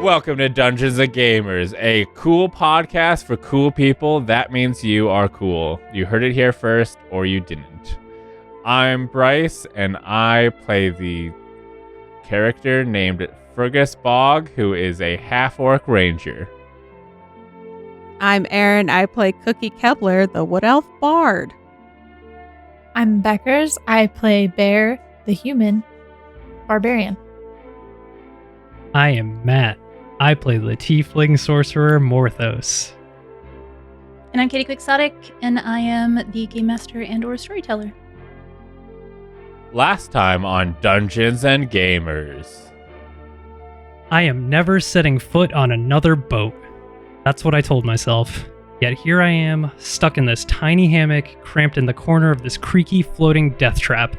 Welcome to Dungeons and Gamers, a cool podcast for cool people. That means you are cool. You heard it here first, or you didn't. I'm Bryce, and I play the character named Fergus Bog, who is a half-orc ranger. I'm Erin. I play Cookie Kepler, the Wood Elf Bard. I'm Beckers. I play Bear, the human barbarian. I am Matt. I play the Tiefling Sorcerer Morthos. And I'm Katie Quixotic, and I am the Game Master and/or Storyteller. Last time on Dungeons and Gamers. I am never setting foot on another boat. That's what I told myself. Yet here I am, stuck in this tiny hammock, cramped in the corner of this creaky floating death trap.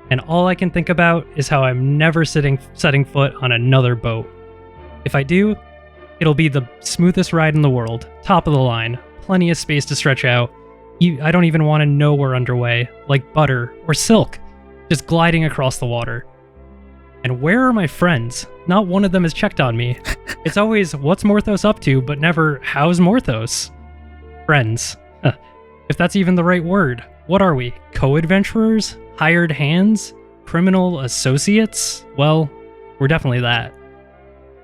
And all I can think about is how I'm never setting foot on another boat. If I do, it'll be the smoothest ride in the world, top of the line, plenty of space to stretch out. I don't even want to know we're underway, like butter or silk, just gliding across the water. And where are my friends? Not one of them has checked on me. It's always, what's Morthos up to, but never, how's Morthos? Friends. If that's even the right word. What are we? Co-adventurers? Hired hands? Criminal associates? Well, we're definitely that.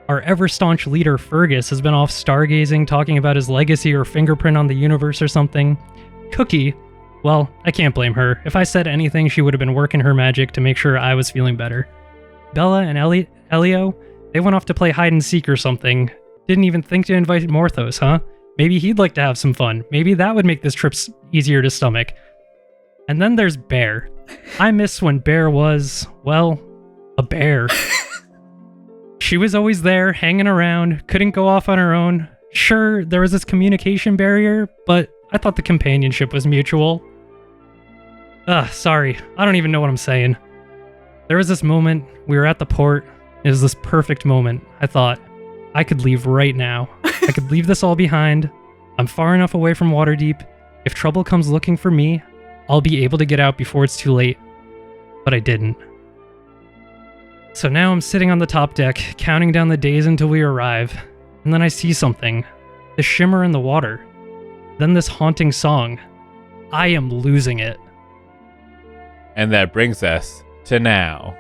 Our ever-staunch leader, Fergus, has been off stargazing, talking about his legacy or fingerprint on the universe or something. Cookie, well, I can't blame her. If I said anything, she would have been working her magic to make sure I was feeling better. Bella and Elio, they went off to play hide-and-seek or something. Didn't even think to invite Morthos, huh? Maybe he'd like to have some fun. Maybe that would make this trip easier to stomach. And then there's Bear. I miss when Bear was, well, a bear. She was always there, hanging around, couldn't go off on her own. Sure, there was this communication barrier, but I thought the companionship was mutual. Sorry, I don't even know what I'm saying. There was this moment, we were at the port, it was this perfect moment. I thought, I could leave right now. I could leave this all behind. I'm far enough away from Waterdeep. If trouble comes looking for me, I'll be able to get out before it's too late. But I didn't. So now I'm sitting on the top deck, counting down the days until we arrive, and then I see something. The shimmer in the water. Then this haunting song. I am losing it. And that brings us to now.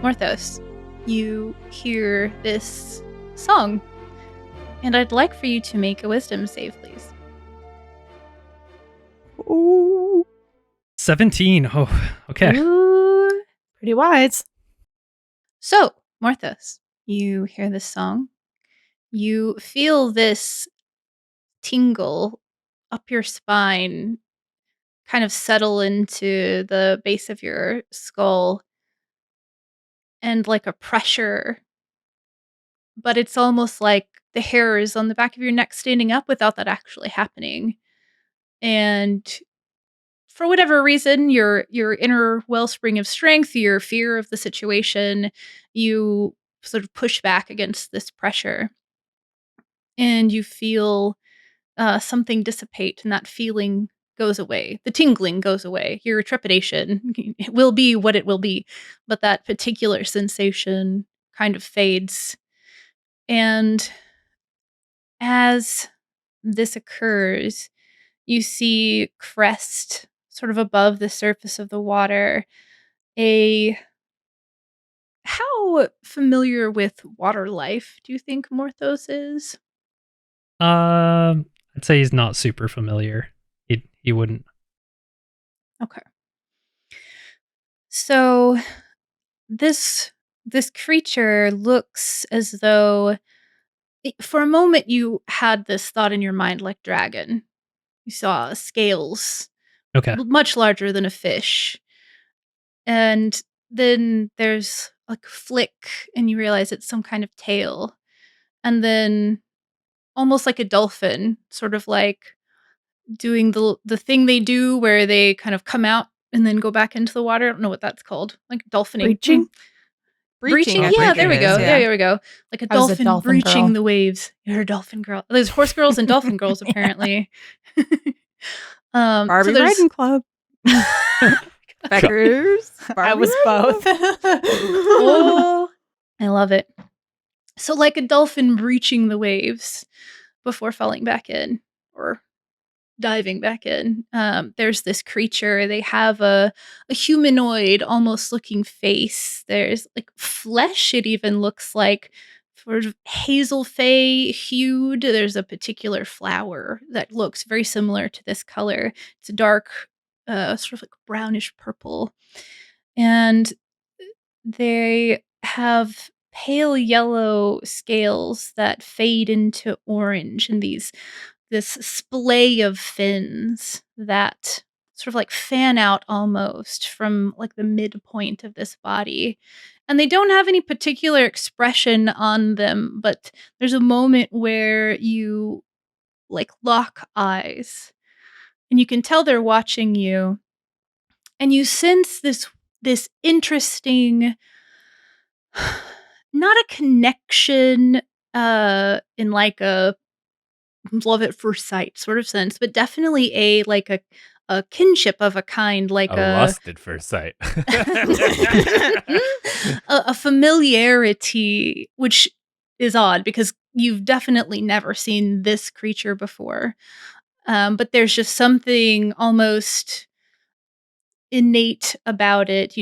Morthos, you hear this song, and I'd like for you to make a wisdom save, please. Ooh. 17. Oh, okay. Ooh, pretty wise. So, Morthos, you hear this song. You feel this tingle up your spine, kind of settle into the base of your skull, and like a pressure. But it's almost like the hairs on the back of your neck standing up without that actually happening. And for whatever reason, your inner wellspring of strength, your fear of the situation, you sort of push back against this pressure. And you feel something dissipate, and that feeling goes away. The tingling goes away. Your trepidation it will be what it will be, but that particular sensation kind of fades. And as this occurs, you see crest sort of above the surface of the water. How familiar with water life do you think Morthos is? I'd say he's not super familiar. He wouldn't. Okay. So this creature looks as though for a moment you had this thought in your mind like dragon. You saw scales Okay. much larger than a fish. And then there's like a flick and you realize it's some kind of tail. And then almost like a dolphin, sort of like doing the thing they do where they kind of come out and then go back into the water. I don't know what that's called. Like dolphining. Breaching? Breaching, I yeah, think there it we is, go. yeah. There we go. Like a I was a dolphin dolphin breaching girl. the waves. You're a dolphin girl. There's horse girls and dolphin girls, apparently. Barbie there's Riding Club. Beckers. I Barbie was Riding both. Club. oh, I love it. So, like a dolphin breaching the waves before falling back in or diving back in, there's this creature. They have a humanoid almost looking face. There's like flesh. It even looks like sort of hazel fey hued. There's a particular flower that looks very similar to this color. It's a dark, sort of like brownish purple. And they have pale yellow scales that fade into orange and this splay of fins that sort of like fan out almost from like the midpoint of this body. And they don't have any particular expression on them, but there's a moment where you like lock eyes and you can tell they're watching you and you sense this interesting not a connection in like a love at first sight sort of sense, but definitely a kinship of a kind, like A lust at first sight. a familiarity, which is odd because you've definitely never seen this creature before. But there's just something almost innate about it.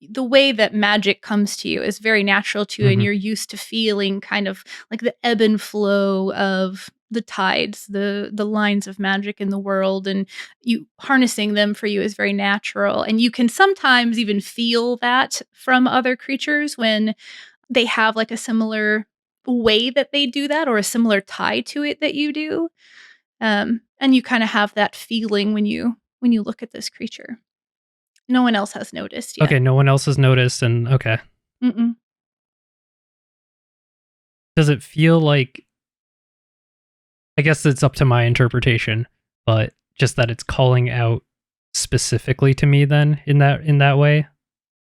The way that magic comes to you is very natural to you, and Mhm. you're used to feeling kind of like the ebb and flow of the tides, the lines of magic in the world, and you harnessing them for you is very natural. And you can sometimes even feel that from other creatures when they have like a similar way that they do that or a similar tie to it that you do. And you kind of have that feeling when you look at this creature. No one else has noticed yet. Okay, no one else has noticed, and okay. Mm-mm. Does it feel like? I guess it's up to my interpretation, but just that it's calling out specifically to me. Then in that way,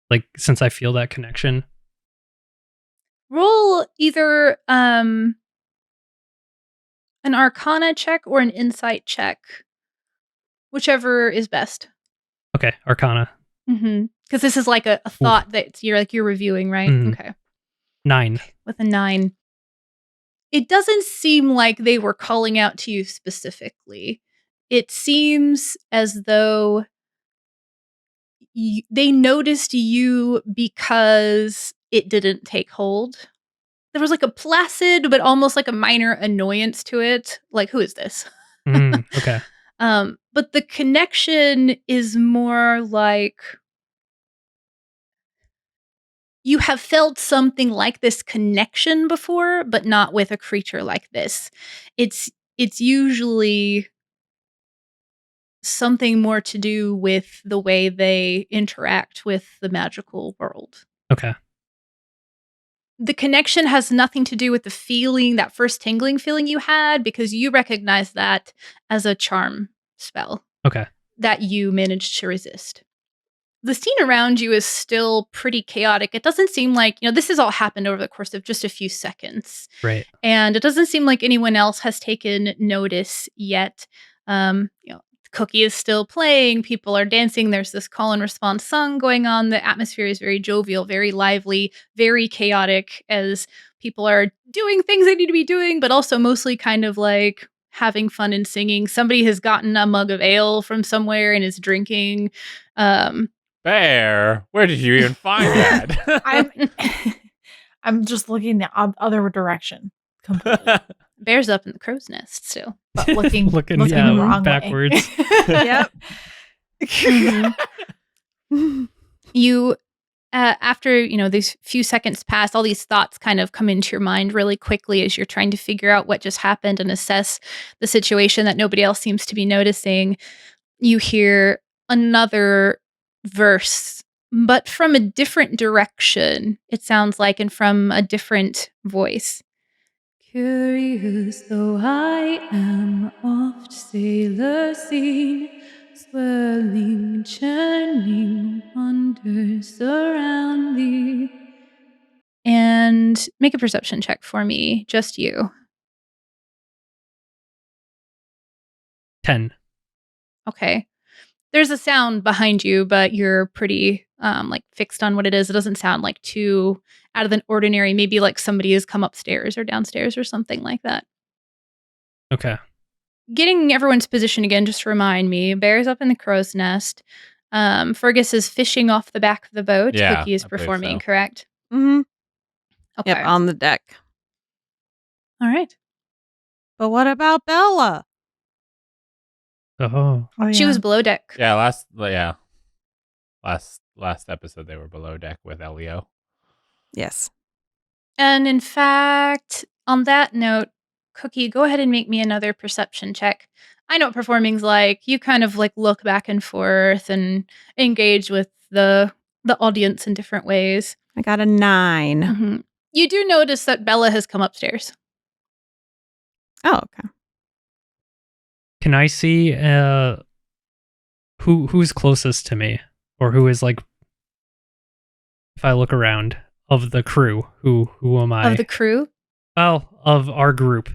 like since I feel that connection. Roll either an Arcana check or an Insight check, whichever is best. Okay, Arcana Because this is like a thought that you're reviewing, right? Mhm. Okay. 9. With a 9. It doesn't seem like they were calling out to you specifically. It seems as though they noticed you because it didn't take hold. There was like a placid, but almost like a minor annoyance to it. Like, who is this? Okay. But the connection is more like you have felt something like this connection before, but not with a creature like this. It's usually something more to do with the way they interact with the magical world. Okay. The connection has nothing to do with the feeling, that first tingling feeling you had, because you recognize that as a charm spell Okay. that you managed to resist. The scene around you is still pretty chaotic. It doesn't seem like, this has all happened over the course of just a few seconds. Right. And it doesn't seem like anyone else has taken notice yet. Cookie is still playing. People are dancing. There's this call and response song going on. The atmosphere is very jovial, very lively, very chaotic as people are doing things they need to be doing, but also mostly kind of like having fun and singing. Somebody has gotten a mug of ale from somewhere and is drinking. Bear, where did you even find that? I'm just looking the other direction completely, Bear's up in the crow's nest still. but looking Looking, the yeah, wrong backwards. way. Yep. You after these few seconds pass, all these thoughts kind of come into your mind really quickly as you're trying to figure out what just happened and assess the situation that nobody else seems to be noticing. You hear another verse, but from a different direction, it sounds like, and from a different voice. Curious though I am, oft sailor seen, swirling, churning wonders around thee. and make a perception check for me. Just you. 10. Okay. There's a sound behind you, but you're pretty fixed on what it is. It doesn't sound like too out of the ordinary. Maybe like somebody has come upstairs or downstairs or something like that. Okay. Getting everyone's position again, just to remind me, Bear's up in the crow's nest. Fergus is fishing off the back of the boat. Yeah, Cookie is I believe performing, so. correct? Mm-hmm. Okay. Yep, on the deck. All right. But what about Bella? Oh. Oh, She was below deck. Yeah, last episode they were below deck with Elio. Yes. And in fact, on that note, Cookie, go ahead and make me another perception check. I know what performing's like. You kind of like look back and forth and engage with the audience in different ways. I got a 9. Mhm. You do notice that Bella has come upstairs. Oh, okay. Can I see who's closest to me, or who is like, if I look around of the crew, who am I? Of the crew? Well, of our group.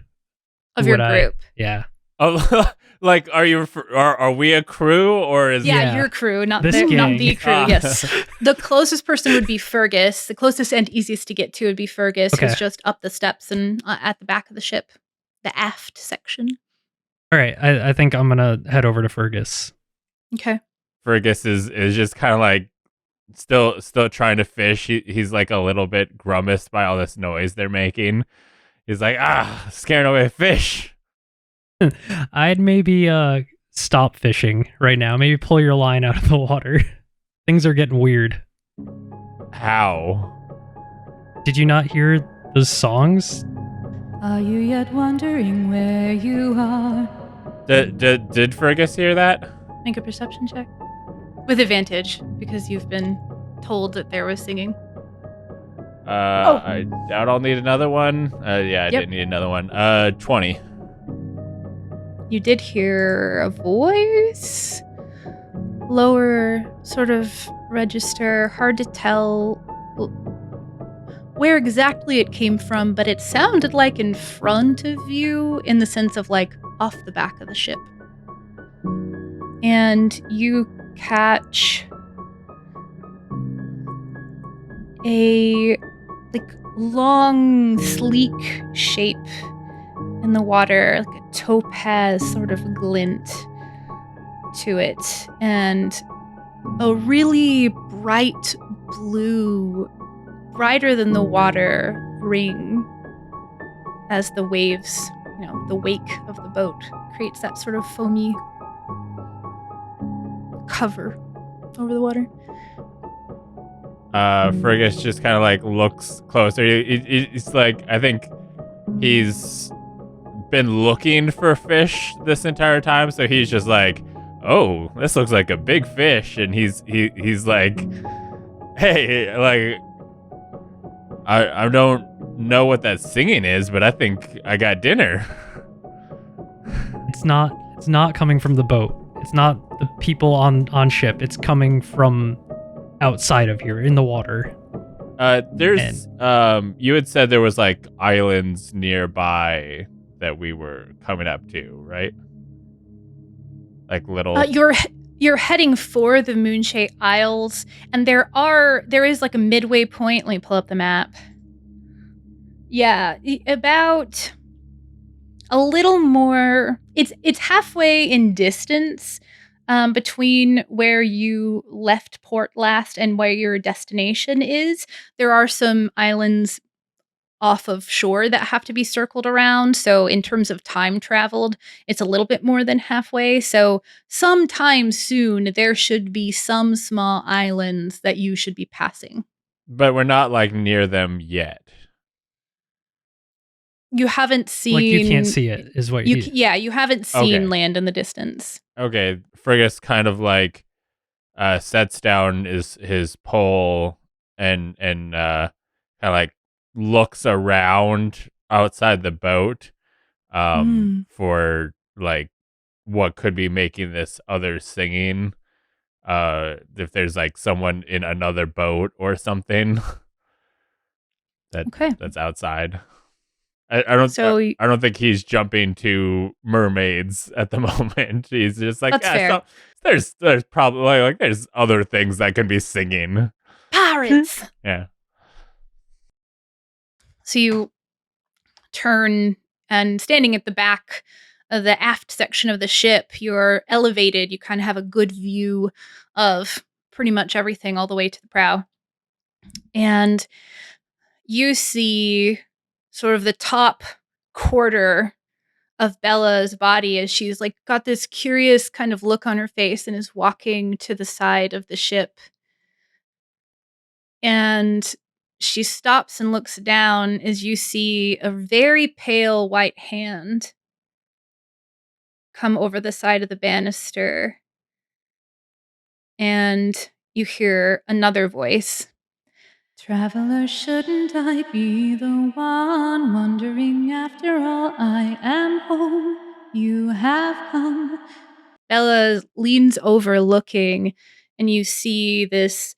Of Who your would I- group. Yeah. Oh, like are we a crew or is Yeah, Yeah. your crew, not This the gang. crew. Ah. Yes. The closest person would be Fergus. The closest and easiest to get to would be Fergus, Okay. who's just up the steps and at the back of the ship, the aft section. All right. I think I'm gonna head over to Fergus. Okay. Fergus is just kind of like still trying to fish. He's like a little bit grimaced by all this noise they're making. He's like, scaring away fish. I'd maybe stop fishing right now. Maybe pull your line out of the water. Things are getting weird. How? Did you not hear those songs? Are you yet wondering where you are? Did Fergus hear that? Make a perception check. With advantage, because you've been told that there was singing. I doubt I'll need another one. I Yep. didn't need another one. 20. You did hear a voice. Lower sort of register. Hard to tell where exactly it came from, but it sounded like in front of you in the sense of like off the back of the ship. And you catch a like long, sleek shape in the water, like a topaz sort of glint to it, and a really bright blue, brighter than the water ring as the waves, the wake of the boat creates that sort of foamy cover over the water. Fergus just kind of like looks closer. He's like, I think he's been looking for fish this entire time, so he's just like, oh, this looks like a big fish, and he's like, hey, like, I don't know what that singing is, but I think I got dinner. It's not coming from the boat. It's not the people on ship. It's coming from outside of here in the water. There's you had said there was like islands nearby that we were coming up to, right? Like little You're heading for the Moonshae Isles, and there is like a midway point. Let me pull up the map. Yeah, about a little more. It's halfway in distance between where you left port last and where your destination is. There are some islands off of shore that have to be circled around. So in terms of time traveled, it's a little bit more than halfway. So sometime soon, there should be some small islands that you should be passing. but we're not like near them yet. You haven't seen... Like you can't see it, is what you haven't seen Okay. land in the distance. Okay, Fergus kind of like sets down his pole and kind of like looks around outside the boat for like what could be making this other singing. If there's like someone in another boat or something. that's outside. I don't So I don't think he's jumping to mermaids at the moment. He's just like, That's fair. there's probably like there's other things that can be singing. pirates. Yeah. So you turn, and standing at the back of the aft section of the ship, you're elevated. You kind of have a good view of pretty much everything all the way to the prow. And you see sort of the top quarter of Bella's body as she's like got this curious kind of look on her face and is walking to the side of the ship. And she stops and looks down as you see a very pale white hand come over the side of the banister. And you hear another voice. Traveler, shouldn't I be the one wondering after all? I am home, you have come. Bella leans over looking, and you see this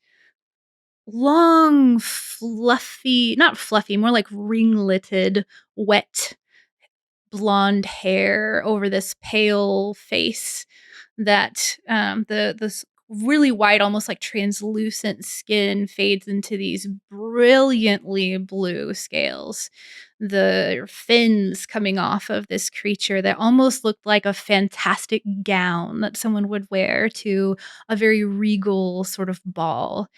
long, fluffy, not fluffy, more like ringleted, wet, blonde hair over this pale face that this really white, almost like translucent skin fades into these brilliantly blue scales. The fins coming off of this creature that almost looked like a fantastic gown that someone would wear to a very regal sort of ball.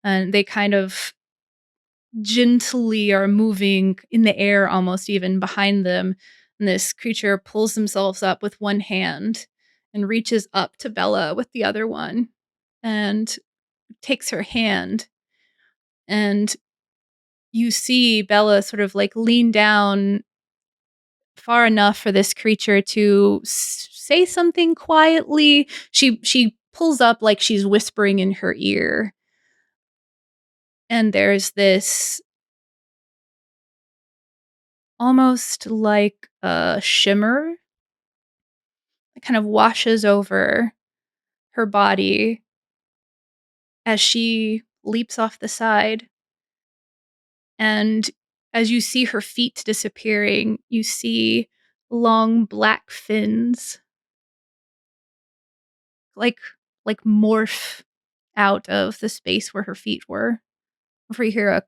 And they kind of gently are moving in the air, almost even behind them. And this creature pulls themselves up with one hand and reaches up to Bella with the other one and takes her hand. And you see Bella sort of like lean down far enough for this creature to say something quietly. She pulls up like she's whispering in her ear. And there's this almost like a shimmer that kind of washes over her body as she leaps off the side. And as you see her feet disappearing, you see long black fins like morph out of the space where her feet were before you hear a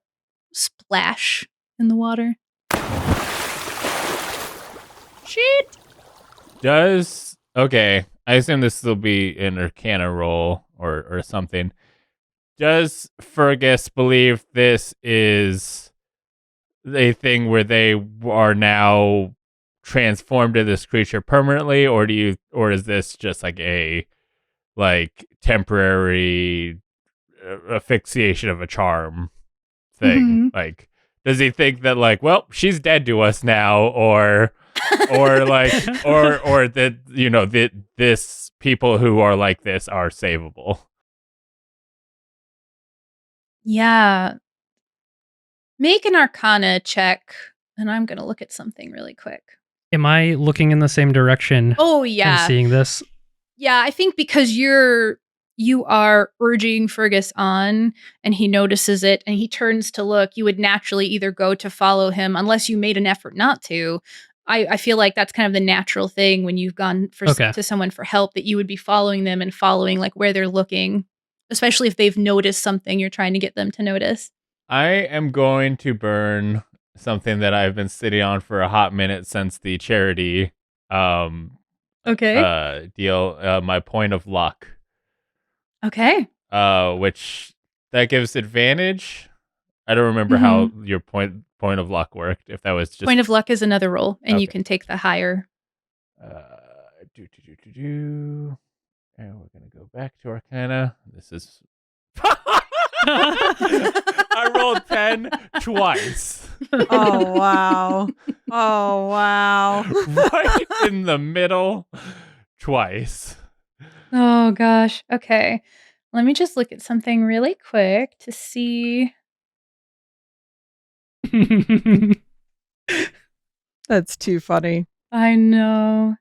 splash in the water. Shit! Okay, I assume this will be an Arcana roll or something. Does Fergus believe this is a thing where they are now transformed into this creature permanently, or is this just like a temporary asphyxiation of a charm thing? Like, does he think that well, she's dead to us now, or that that this people who are like this are savable? Yeah. Make an Arcana check, and I'm going to look at something really quick. Am I looking in the same direction Oh, and yeah. seeing this? Yeah, I think because you are urging Fergus on, and he notices it, and he turns to look, you would naturally either go to follow him, unless you made an effort not to. I feel like that's kind of the natural thing when you've gone to someone for help, that you would be following them and following where they're looking, especially if they've noticed something you're trying to get them to notice. I am going to burn something that I've been sitting on for a hot minute since the charity deal, my point of luck. Okay. Which that gives advantage. I don't remember how your point of luck worked. If that was just point of luck is another roll, and you can take the higher. And we're gonna go back to Arcana. This is I rolled 10 twice. Oh wow. Oh wow. Right in the middle twice. Oh gosh. Okay. Let me just look at something really quick to see. That's too funny. I know.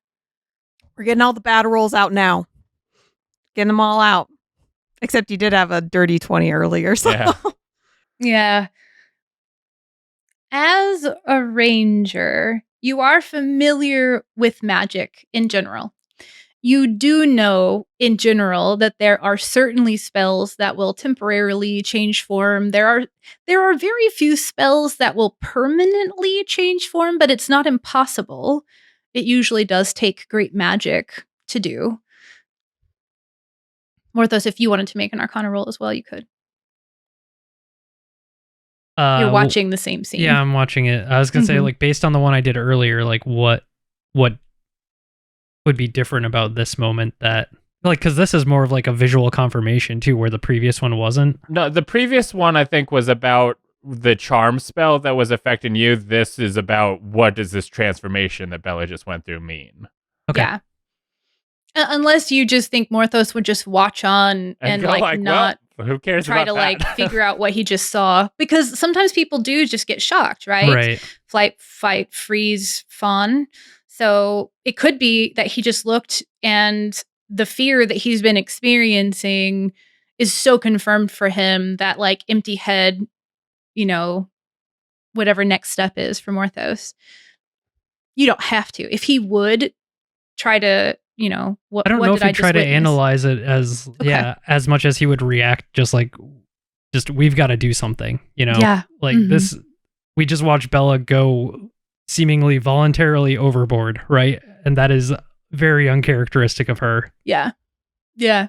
We're getting all the bad rolls out now. Getting them all out. Except you did have a dirty 20 earlier. So. Yeah. Yeah. as a ranger, you are familiar with magic in general. You do know in general that there are certainly spells that will temporarily change form. There are very few spells that will permanently change form, but it's not impossible. It usually does take great magic to do. Morthos, if you wanted to make an Arcana roll as well, you could. You're watching the same scene. Yeah, I'm watching it. I was gonna say, like, based on the one I did earlier, like, what would be different about this moment that, like, because this is more of like a visual confirmation too, where the previous one wasn't. No, the previous one I think was about the charm spell that was affecting you. This is about what does this transformation that Bella just went through mean? Okay. Yeah. Unless you just think Morthos would just watch on and go like not well, who cares try about to that? like figure out what he just saw, because sometimes people do just get shocked, right? Right. Flight, fight, freeze, fawn. So it could be that he just looked and the fear that he's been experiencing is so confirmed for him that like empty head, whatever next step is for Morthos. You don't have to. If he would try to, what I don't know if did I he'd try just to witness? analyze it as as much as he would react, just we've got to do something, Yeah. like this. We just watched Bella go seemingly voluntarily overboard, right? And that is very uncharacteristic of her. Yeah. Yeah.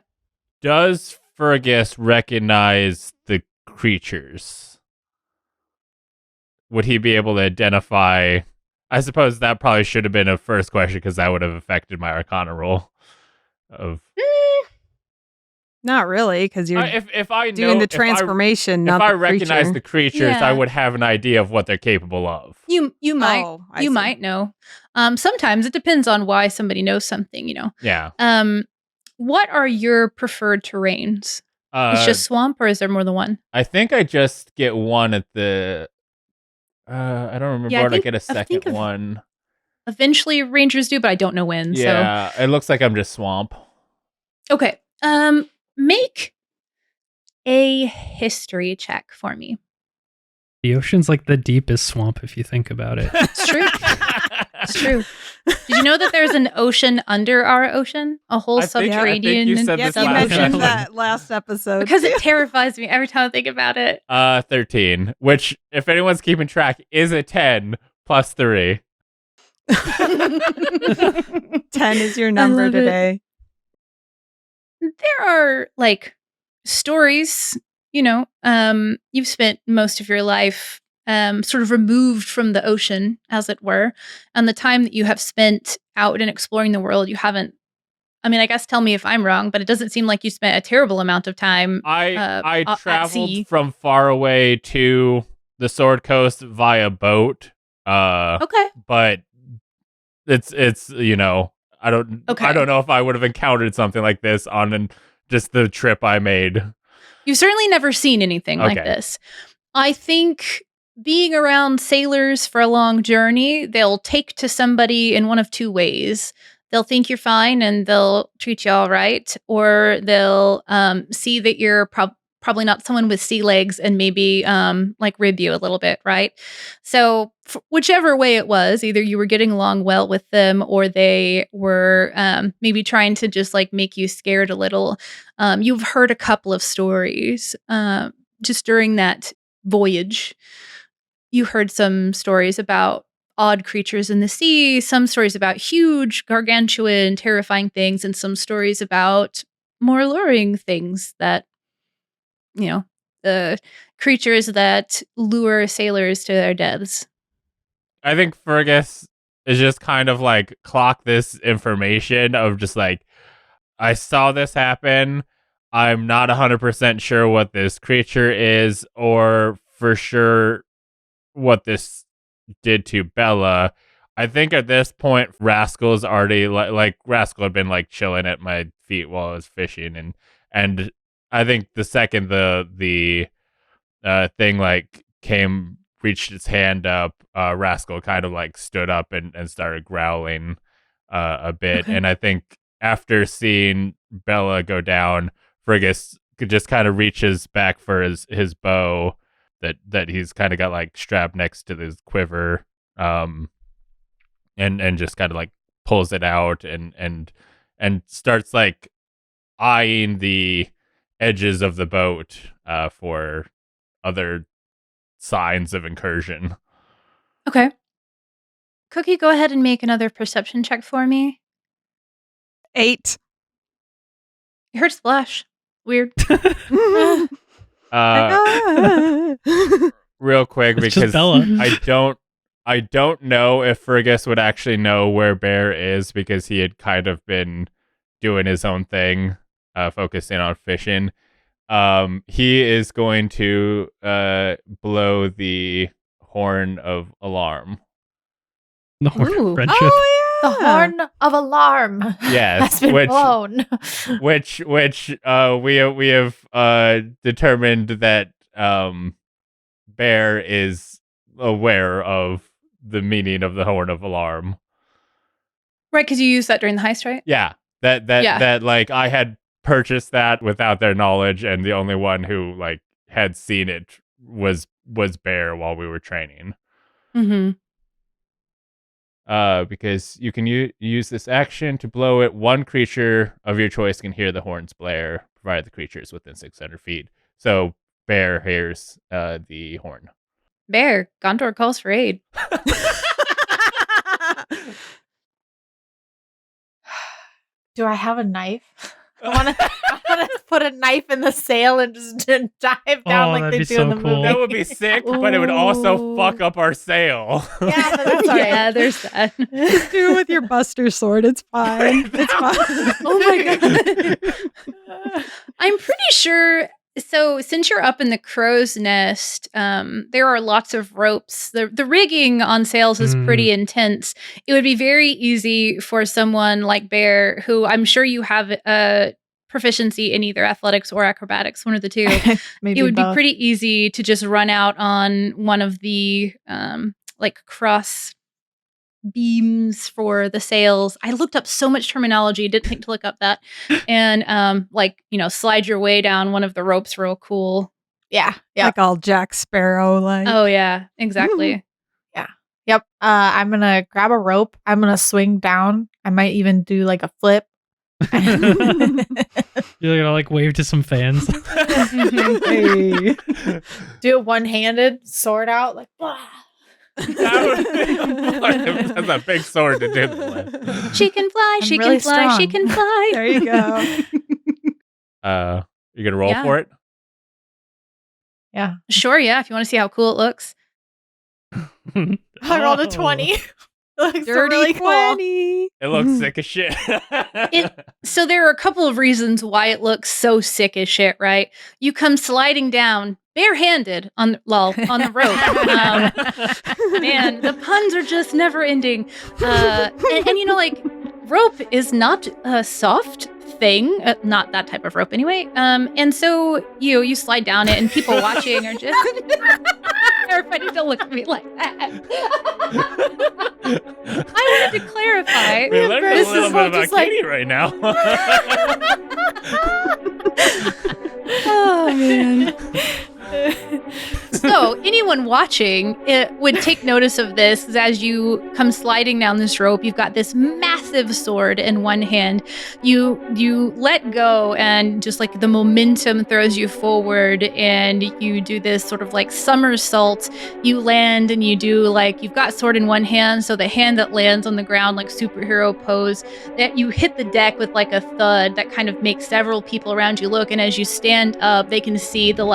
Does Fergus recognize the creatures? Would he be able to identify? I suppose that probably should have been a first question because that would have affected my Arcana roll. Not really, because you're if I doing know, the transformation. if not I the recognize creature. the creatures, I Yeah. would have an idea of what they're capable of. You might I see. might know. Sometimes it depends on why somebody knows something, Yeah. What are your preferred terrains? It's just swamp, or is there more than one? I think I just get one at the. I don't remember. Yeah, I I get a think second one. Eventually rangers do, but I don't know when. Yeah, it looks like I'm just swamp. So okay. Make a history check for me. The ocean's like the deepest swamp if you think about it. It's true. It's true. Did you know that there's an ocean under our ocean? A whole I think subterranean you said Yes, this you last mentioned episode. that last episode. because it terrifies me every time I think about it. 13, which, if anyone's keeping track, is a 10 plus 3. 10 is your number love it. today. There are like stories, you've spent most of your life sort of removed from the ocean, as it were, and the time that you have spent out and exploring the world, you haven't. I mean, I guess tell me if I'm wrong, but it doesn't seem like you spent a terrible amount of time. I at sea. traveled from far away to the Sword Coast via boat. Okay. But it's I don't know if I would have encountered something like this on just the trip I made. You've certainly never seen anything like this. I think being around sailors for a long journey, they'll take to somebody in one of two ways. They'll think you're fine and they'll treat you all right, or they'll see that you're probably not someone with sea legs and maybe like rib you a little bit, right? So whichever way it was, either you were getting along well with them or they were maybe trying to just like make you scared a little. You've heard a couple of stories just during that voyage. You heard some stories about odd creatures in the sea, some stories about huge, gargantuan, terrifying things, and some stories about more alluring things that, the creatures that lure sailors to their deaths. I think Fergus is just kind of like clock this information of just like, I saw this happen. I'm not 100% sure what this creature is or for sure what this did to Bella. I think at this point, Rascal's already like Rascal had been like chilling at my feet while I was fishing, and I think the second the thing like reached its hand up, Rascal kind of like stood up and started growling a bit, Okay. and I think after seeing Bella go down, Fergus just kind of reaches back for his bow that he's kind of got like strapped next to his quiver, and just kind of like pulls it out and starts like eyeing the edges of the boat for other signs of incursion. Okay. Cookie, go ahead and make another perception check for me. 8. You heard splash. Weird. Real quick, It's just because Bella. I don't know if Fergus would actually know where Bear is, because he had kind of been doing his own thing, focusing on fishing. He is going to blow the horn of alarm. The horn Ooh. of friendship. Oh, The yeah. horn of alarm Yes, has been blown. which we have determined that Bear is aware of the meaning of the horn of alarm. Right, because you used that during the heist, right? Yeah, Yeah. that like I had purchased that without their knowledge, and the only one who like had seen it was Bear while we were training. Mm-hmm. Because you can use this action to blow it. One creature of your choice can hear the horn's blare, provided the creature is within 600 feet. So Bear hears the horn. Bear, Gondor calls for aid. Do I have a knife? I want to put a knife in the sail and just dive down Oh, like that'd they be do so in the cool. movie. That would be sick, but it would also Ooh. fuck up our sail. Yeah, but that's all right. Yeah, there's that. Do it with your buster sword. It's fine. It's fine. Oh my god. I'm pretty sure. So, since you're up in the crow's nest, there are lots of ropes. The rigging on sails is pretty intense. It would be very easy for someone like Bear, who I'm sure you have proficiency in either athletics or acrobatics, one of the two. Maybe It would both. be pretty easy to just run out on one of the like cross beams for the sails. I looked up so much terminology, didn't think to look up that. And like, slide your way down one of the ropes real cool. Yeah. Yep. Like all Jack Sparrow, like. Oh yeah, exactly. Yep. I'm gonna grab a rope. I'm gonna swing down. I might even do like a flip. You're gonna like wave to some fans. Hey. Do it one-handed, sword out, like blah. That's a big sword to do that with. She can fly, I'm she really can fly, she strong. can fly. There you go. You gonna roll Yeah. for it? Yeah. Sure, yeah, if you want to see how cool it looks. I rolled a 20. It looks Dirty really cool. 20. It looks sick as shit. So there are a couple of reasons why it looks so sick as shit, right? You come sliding down barehanded on the rope. Man, the puns are just never ending. And like, rope is not a soft thing, not that type of rope anyway. And so you slide down it, and people watching are just everybody to look at me like that. I wanted to clarify. We learned a This little is bit about just like- Katie right now. Oh man. So anyone watching it would take notice of this, 'cause as you come sliding down this rope, you've got this massive sword in one hand. You let go, and just like the momentum throws you forward, and you do this sort of like somersault. You land, and you do like, you've got sword in one hand, so the hand that lands on the ground like superhero pose, that you hit the deck with like a thud that kind of makes several people around you look, and as you stand up, they can see the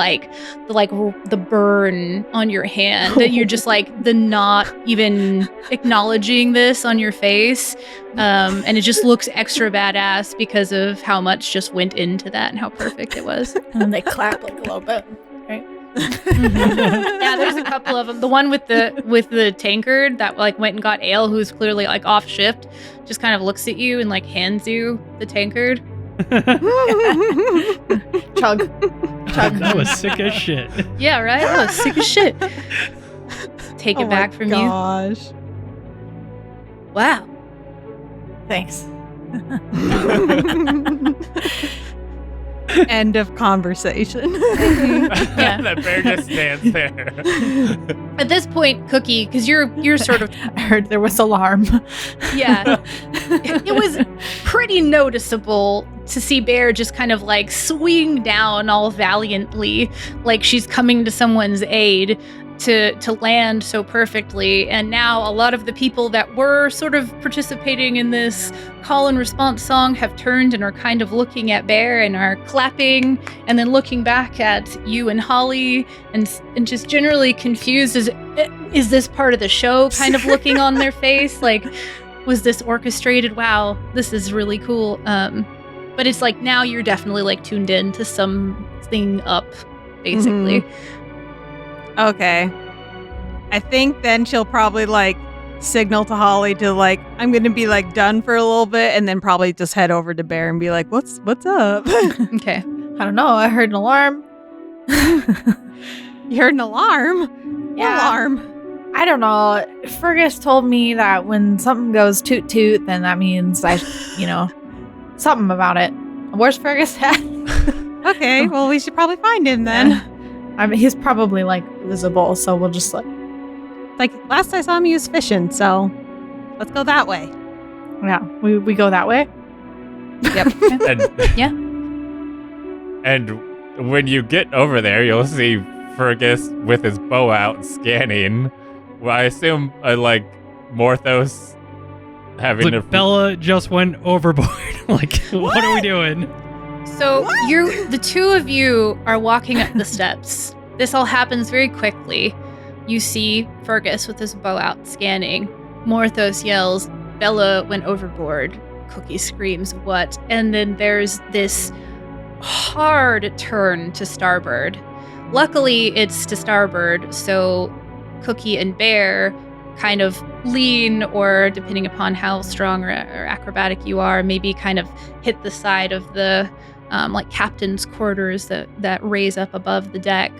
burn on your hand. You're just like the not even acknowledging this on your face, and it just looks extra badass because of how much just went into that and how perfect it was. And then they clap like a little bit. Right? Yeah, there's a couple of them. The one with the tankard that like went and got ale, who's clearly like off shift, just kind of looks at you and like hands you the tankard. Chug. Chug. That was sick as shit. Yeah, right? That was sick as shit. Take it back from you. Gosh. Wow. Thanks. End of conversation. Yeah. That bear just stands there. At this point, Cookie, because you're sort of I heard there was alarm. yeah. It was pretty noticeable to see Bear just kind of like swing down all valiantly, like she's coming to someone's aid to land so perfectly. And now a lot of the people that were sort of participating in this call and response song have turned and are kind of looking at Bear and are clapping and then looking back at you and Holly and just generally confused as is this part of the show kind of looking on their face like was this orchestrated? Wow, this is really cool. But it's like now you're definitely like tuned in to something up, basically. Okay. I think then she'll probably like signal to Holly to like, I'm going to be like done for a little bit and then probably just head over to Bear and be like, what's up? Okay. I don't know. I heard an alarm. You heard an alarm? Yeah. What alarm? I don't know. Fergus told me that when something goes toot toot, then that means something about it. Where's Fergus at? Okay, well, we should probably find him then. I mean, he's probably like visible, so we'll just like. Like last I saw him, he was fishing, so let's go that way. Yeah, we go that way. Yep. Yeah. And when you get over there, you'll see Fergus with his bow out scanning. Well, I assume like Morthos having Like Bella just went overboard. Like, what are we doing? So the two of you are walking up the steps. This all happens very quickly. You see Fergus with his bow out scanning. Morthos yells, Bella went overboard. Cookie screams, what? And then there's this hard turn to starboard. Luckily, it's to starboard, so Cookie and Bear kind of lean, or depending upon how strong or acrobatic you are, maybe kind of hit the side of the like captain's quarters that raise up above the deck,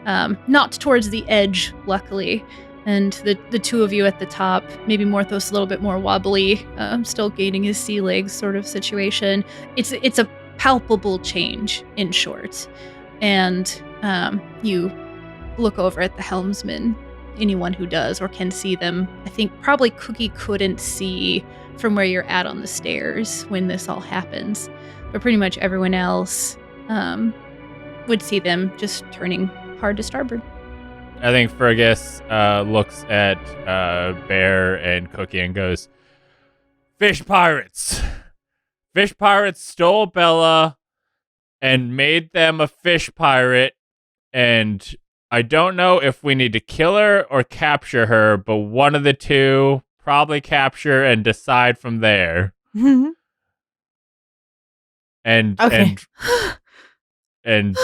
not towards the edge, luckily. And the two of you at the top, maybe Morthos a little bit more wobbly, still gaining his sea legs sort of situation. It's a palpable change, in short. And you look over at the helmsman. Anyone who does or can see them, I think probably Cookie couldn't see from where you're at on the stairs when this all happens. But pretty much everyone else would see them just turning hard to starboard. I think Fergus looks at Bear and Cookie and goes, Fish pirates! Fish pirates stole Bella and made them a fish pirate, and I don't know if we need to kill her or capture her, but one of the two, probably capture and decide from there. And Okay. and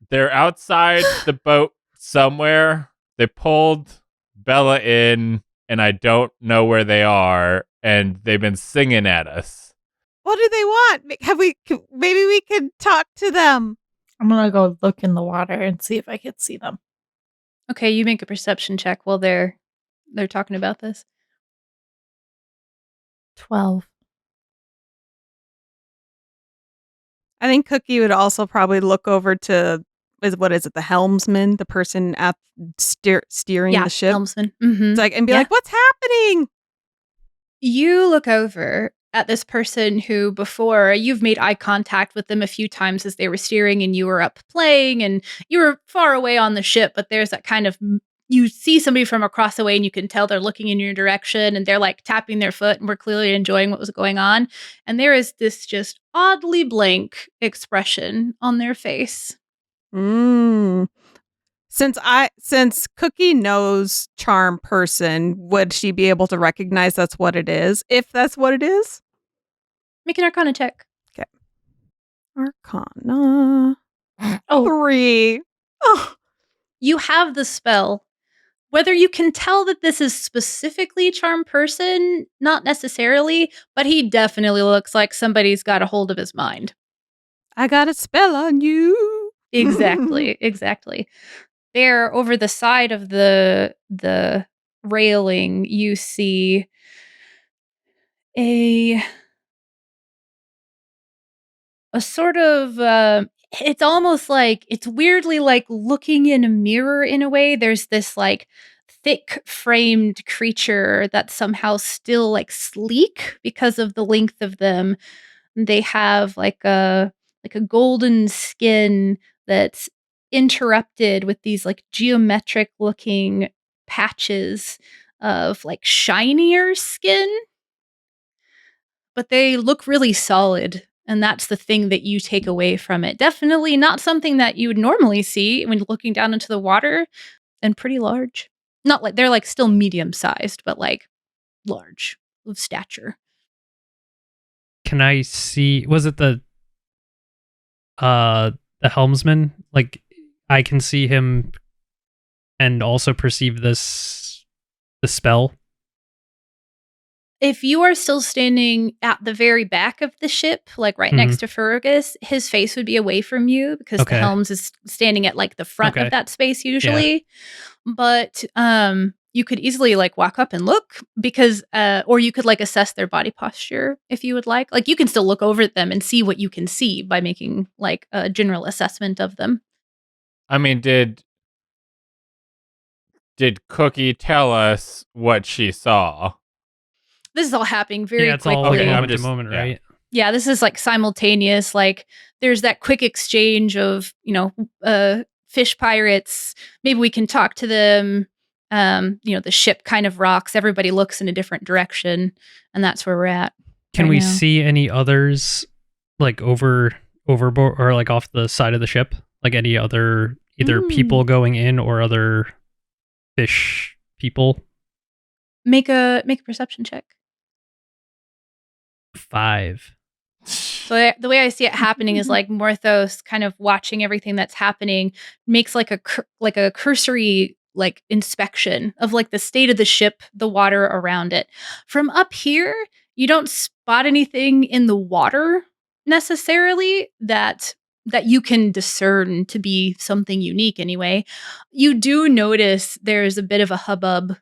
they're outside the boat somewhere. They pulled Bella in, and I don't know where they are, and they've been singing at us. What do they want? Maybe we could talk to them. I'm gonna go look in the water and see if I can see them. Okay, you make a perception check while they're talking about this. 12. I think Cookie would also probably look over to the helmsman, the person at steering the ship. Helmsman. Mm-hmm. It's like, and be Yeah. like, what's happening? You look over at this person who before you've made eye contact with them a few times as they were steering and you were up playing and you were far away on the ship, but there's that kind of, you see somebody from across the way and you can tell they're looking in your direction and they're like tapping their foot and we're clearly enjoying what was going on. And there is this just oddly blank expression on their face. Since Cookie knows charm person, would she be able to recognize that's what it is? If that's what it is? Make an Arcana check. Arcana. Oh, 3. Oh. You have the spell. Whether you can tell that this is specifically charm person, not necessarily, but he definitely looks like somebody's got a hold of his mind. I got a spell on you. Exactly. There, over the side of the railing, you see a a sort of it's almost like it's weirdly like looking in a mirror in a way. There's this like thick framed creature that's somehow still like sleek because of the length of them. They have like a golden skin that's interrupted with these like geometric looking patches of like shinier skin, but they look really solid. And that's the thing that you take away from it. Definitely not something that you would normally see when looking down into the water, and pretty large. Not like they're like still medium sized, but like large of stature. Can I see? Was it the helmsman? Like, I can see him and also perceive the spell. If you are still standing at the very back of the ship, like right next to Fergus, his face would be away from you because the helms is standing at like the front of that space usually. Yeah. But you could easily like walk up and look because or you could like assess their body posture if you would like. Like you can still look over at them and see what you can see by making like a general assessment of them. I mean, did Cookie tell us what she saw? This is all happening very it's quickly. all like moment to moment, right? Yeah, this is like simultaneous. Like there's that quick exchange of, fish pirates. Maybe we can talk to them. The ship kind of rocks. Everybody looks in a different direction. And that's where we're at. Can we see any others like overboard or like off the side of the ship? Like any other either people going in or other fish people? Make a perception check. 5. So the way I see it happening is like Morthos kind of watching everything that's happening, makes like a cursory like inspection of like the state of the ship, the water around it. From up here, you don't spot anything in the water necessarily that you can discern to be something unique anyway. You do notice there's a bit of a hubbub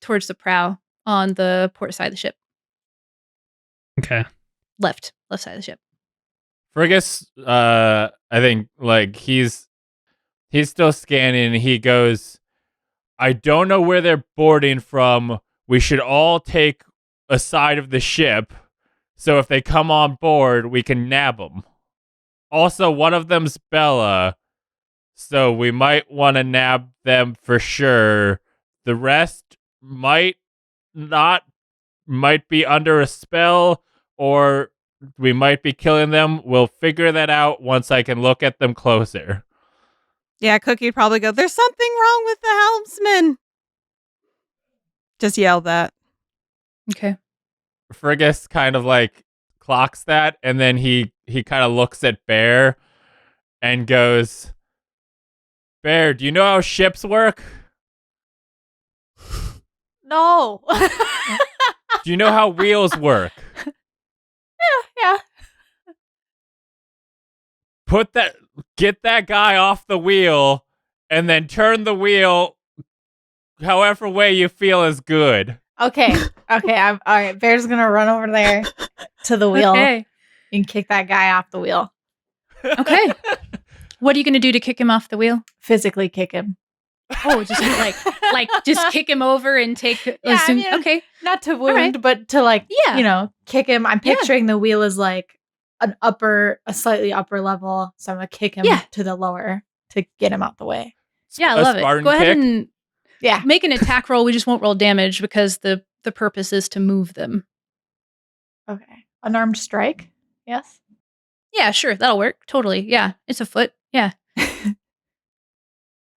towards the prow on the port side of the ship. Okay. Left side of the ship. Fergus, I think like he's still scanning. He goes, I don't know where they're boarding from. We should all take a side of the ship, so if they come on board, we can nab them. Also, one of them's Bella, so we might want to nab them for sure. The rest might be under a spell, or we might be killing them. We'll figure that out once I can look at them closer. Yeah, Cookie'd probably go, there's something wrong with the helmsman. Just yell that. Okay. Fergus kind of like clocks that, and then he kind of looks at Bear and goes, Bear, do you know how ships work? No. Do you know how wheels work? Yeah. Get that guy off the wheel, and then turn the wheel however way you feel is good. Okay. I'm all right. Bear's gonna run over there to the wheel and kick that guy off the wheel. Okay. What are you gonna do to kick him off the wheel? Physically kick him. Oh, just like just kick him over and take. Okay, not to wound, but to kick him. I'm picturing the wheel as like a slightly upper level, so I'm gonna kick him to the lower to get him out the way. Yeah, I love it. Go ahead and make an attack roll. We just won't roll damage because the purpose is to move them. Okay, unarmed strike. Yes. Yeah, sure, that'll work. Totally. Yeah, it's a foot. Yeah.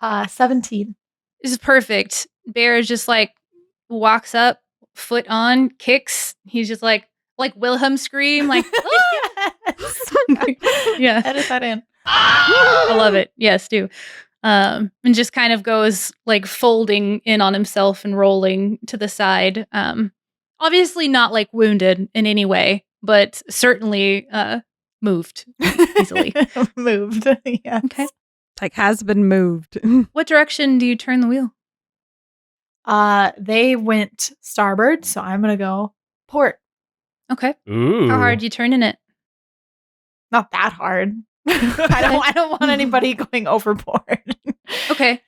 17. This is perfect. Bear is just like walks up, foot on, kicks. He's just like Wilhelm scream, like yeah. Edit that in. I love it. Yes, do. And just kind of goes like folding in on himself and rolling to the side. Obviously not like wounded in any way, but certainly moved easily. Moved. Yes. Okay. Like has been moved. What direction do you turn the wheel? They went starboard, so I'm gonna go port. Okay. Ooh. How hard are you turning it? Not that hard. I don't want anybody going overboard. Okay.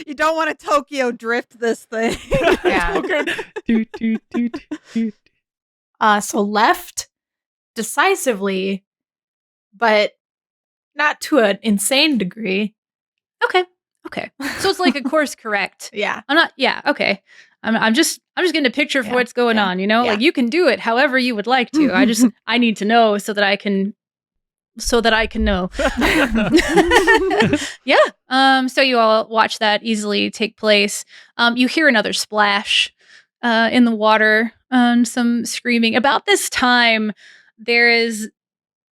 You don't want to Tokyo drift this thing. Yeah. Doot, doot, doot, doot. So left decisively, but not to an insane degree. Okay. So it's like a course correct. Yeah. I'm not. Yeah. Okay. I'm just getting a picture for Yeah, what's going yeah, on. You know, yeah. like you can do it however you would like to. I need to know so that I can know. Yeah. So you all watch that easily take place. You hear another splash in the water and some screaming. About this time, there is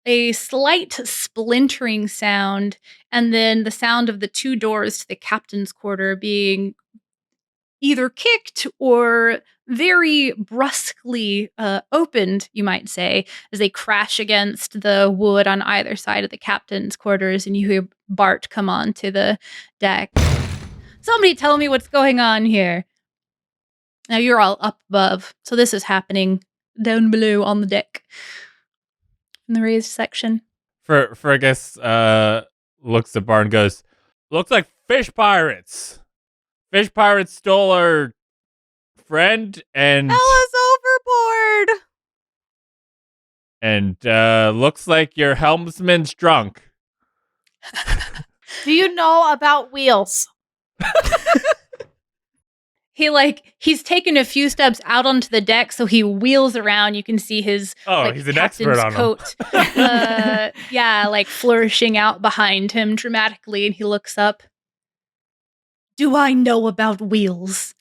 a slight splintering sound, and then the sound of the two doors to the captain's quarter being either kicked or very brusquely opened, you might say, as they crash against the wood on either side of the captain's quarters, and you hear Bart come on to the deck. Somebody tell me what's going on here. Now you're all up above, so this is happening down below on the deck in the raised section. Fergus looks at Bart and goes, "Looks like fish pirates. Fish pirates stole our friend and Ella's overboard. and looks like your helmsman's drunk." Do you know about wheels? He's taken a few steps out onto the deck, so he wheels around. You can see his He's an expert on coat, flourishing out behind him dramatically, and he looks up. Do I know about wheels?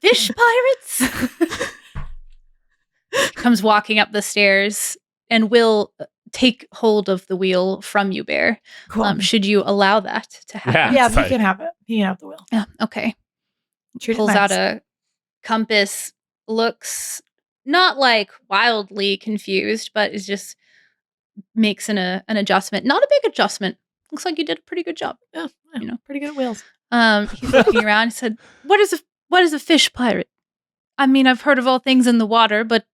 Fish pirates? Comes walking up the stairs and will take hold of the wheel from you, Bear. Cool. Should you allow that to happen? Yeah, sorry. you can have it. You can have the wheel. Yeah, okay. Treat it Pulls nice. out a compass, looks not like wildly confused, but is just makes an adjustment. Not a big adjustment. Looks like you did a pretty good job. Yeah, You know. pretty good at wheels. He's looking around and said, What is a fish pirate? I mean, I've heard of all things in the water, but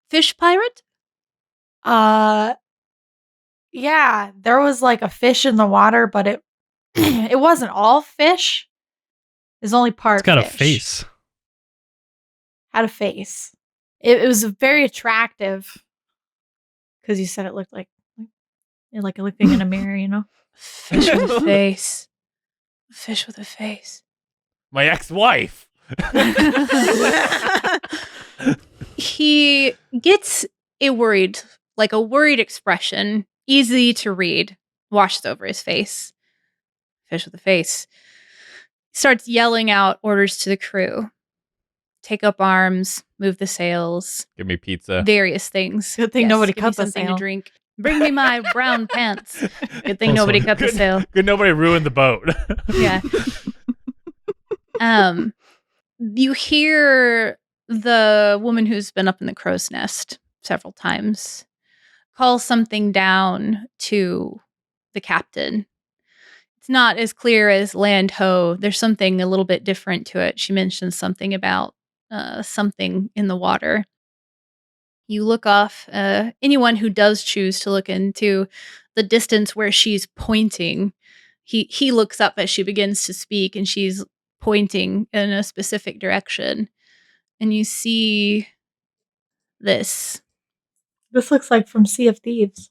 fish pirate? Yeah, there was like a fish in the water, but it it wasn't all fish. It was only part It's got a fish. face. Had a face. It was very attractive because you said it looked like looking in a mirror, you know? Fish with a face. Fish with a face. My ex-wife. He gets a worried expression, easy to read, washes over his face. Fish with a face. Starts yelling out orders to the crew. Take up arms, move the sails, Give me pizza. various things. Good thing nobody give me cut the something sail. to drink. Bring me my brown pants. Good thing nobody cut the sail. Good nobody ruined the boat. Yeah. You hear the woman who's been up in the crow's nest several times call something down to the captain. It's not as clear as land ho. There's something a little bit different to it. She mentions something about something in the water. You look off. Anyone who does choose to look into the distance where she's pointing, he looks up as she begins to speak, and she's pointing in a specific direction. And you see this. This looks like from Sea of Thieves.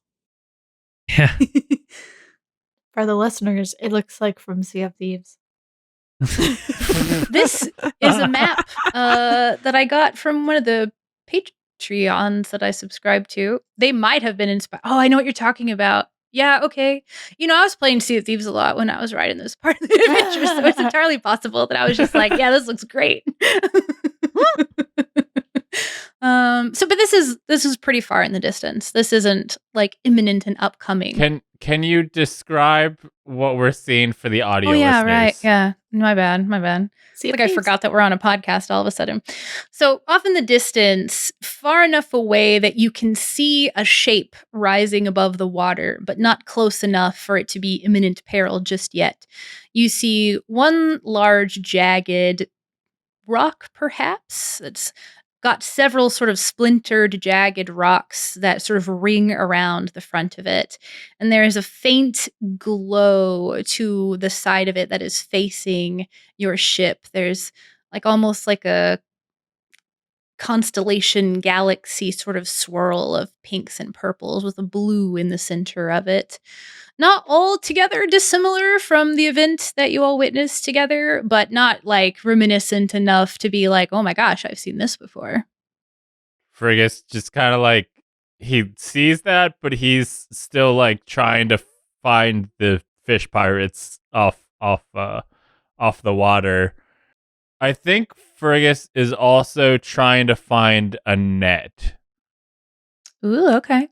Yeah. For the listeners, it looks like from Sea of Thieves. This is a map that I got from one of the Patreons that I subscribe to. They might have been inspired. Oh, I know what you're talking about. Yeah, okay. You know, I was playing Sea of Thieves a lot when I was writing this part of the adventure, so it's entirely possible that I was just like, yeah, this looks great. But this is pretty far in the distance. This isn't like imminent and upcoming. Can you describe what we're seeing for the audio Oh yeah, listeners? right. Yeah. My bad. Sea of Like I Thieves. forgot that we're on a podcast all of a sudden. So off in the distance, far enough away that you can see a shape rising above the water, but not close enough for it to be imminent peril just yet. You see one large jagged rock, perhaps. It's got several sort of splintered, jagged rocks that sort of ring around the front of it. And there is a faint glow to the side of it that is facing your ship. There's like almost like a constellation galaxy sort of swirl of pinks and purples with a blue in the center of it. Not altogether dissimilar from the event that you all witnessed together, but not like reminiscent enough to be like, oh my gosh, I've seen this before. Fergus just kind of like, he sees that, but he's still like trying to find the fish pirates off the water. I think Fergus is also trying to find a net. Ooh, okay.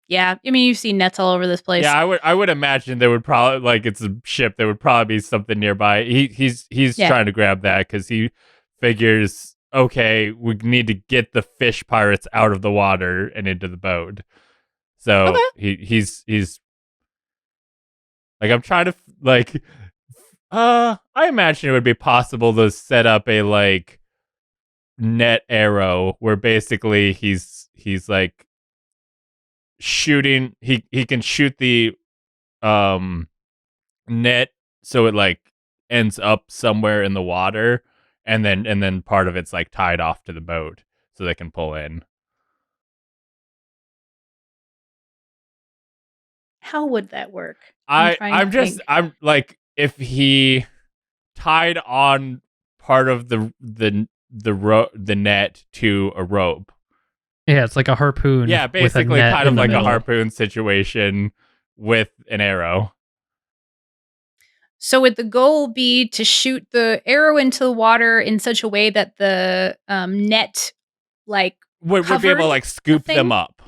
Yeah, I mean, you've seen nets all over this place. Yeah, I would imagine there would probably, like, it's a ship, there would probably be something nearby. He's trying to grab that because he figures, okay, we need to get the fish pirates out of the water and into the boat. So he's like, I'm trying to like, I imagine it would be possible to set up a like net arrow where basically he's like shooting, he can shoot the net so it like ends up somewhere in the water, and then part of it's like tied off to the boat so they can pull in. How would that work? I'm like, if he tied on part of the net to a rope. Yeah, it's like a harpoon. Yeah, basically kind of like a harpoon situation with an arrow. So would the goal be to shoot the arrow into the water in such a way that the net like would be able to like scoop them up?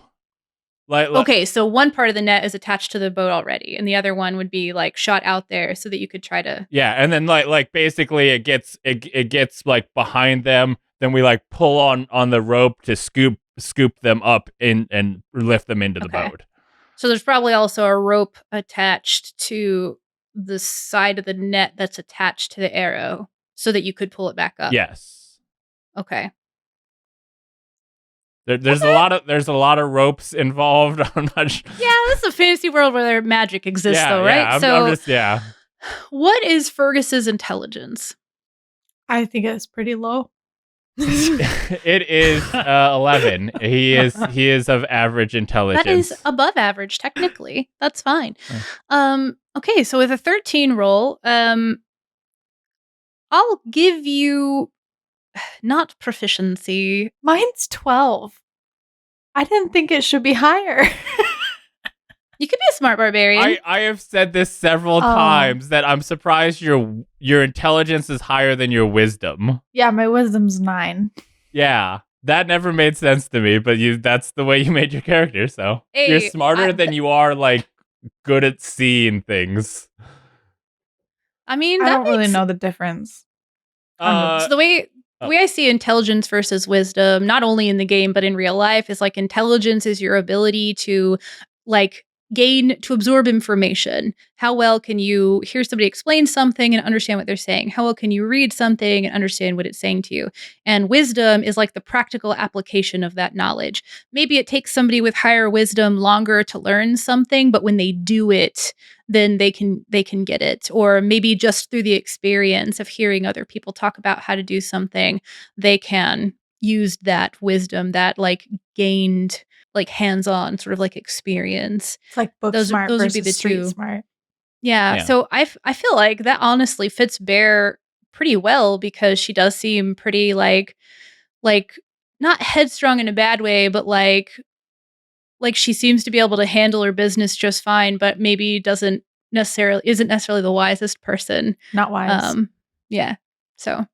Like, okay, so one part of the net is attached to the boat already, and the other one would be like shot out there so that you could try to. Yeah, and then like basically it gets like behind them. Then we like pull on the rope to scoop them up in and lift them into the boat. So there's probably also a rope attached to the side of the net that's attached to the arrow so that you could pull it back up. Yes. Okay. There's a lot of ropes involved. I'm not sure. Yeah, this is a fantasy world where magic exists, though, right? Yeah, I'm just. What is Fergus's intelligence? I think it's pretty low. It is 11. He is of average intelligence. That is above average, technically. That's fine. Okay, so with a 13 roll, I'll give you not proficiency. Mine's 12. I didn't think it should be higher. You could be a smart barbarian. I have said this several times that I'm surprised your intelligence is higher than your wisdom. Yeah, my wisdom's 9. Yeah, that never made sense to me, but that's the way you made your character, so you're smarter than you are like good at seeing things. I mean, I don't really know the difference. So the way I see intelligence versus wisdom, not only in the game but in real life, is like intelligence is your ability to like absorb information. How well can you hear somebody explain something and understand what they're saying? How well can you read something and understand what it's saying to you? And wisdom is like the practical application of that knowledge. Maybe it takes somebody with higher wisdom longer to learn something, but when they do it, then they can get it. Or maybe just through the experience of hearing other people talk about how to do something, they can use that wisdom, that like gained like hands-on sort of like experience. It's like book smart those versus would be the street two. Smart. Yeah. So I feel like that honestly fits Bear pretty well because she does seem pretty like not headstrong in a bad way, but like she seems to be able to handle her business just fine, but maybe isn't necessarily the wisest person. Not wise. Yeah. So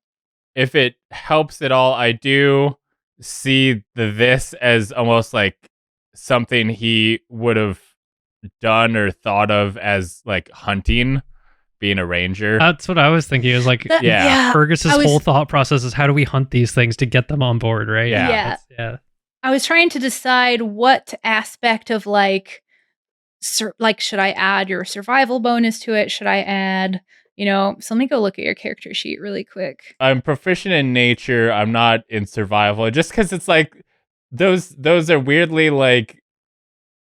if it helps at all, I do see this as almost like something he would have done or thought of as like hunting, being a ranger. That's what I was thinking. Is like, Fergus's whole thought process is how do we hunt these things to get them on board, right? Yeah. I was trying to decide what aspect of like should I add your survival bonus to it? Should I add So let me go look at your character sheet really quick. I'm proficient in nature. I'm not in survival. Just because it's like those are weirdly like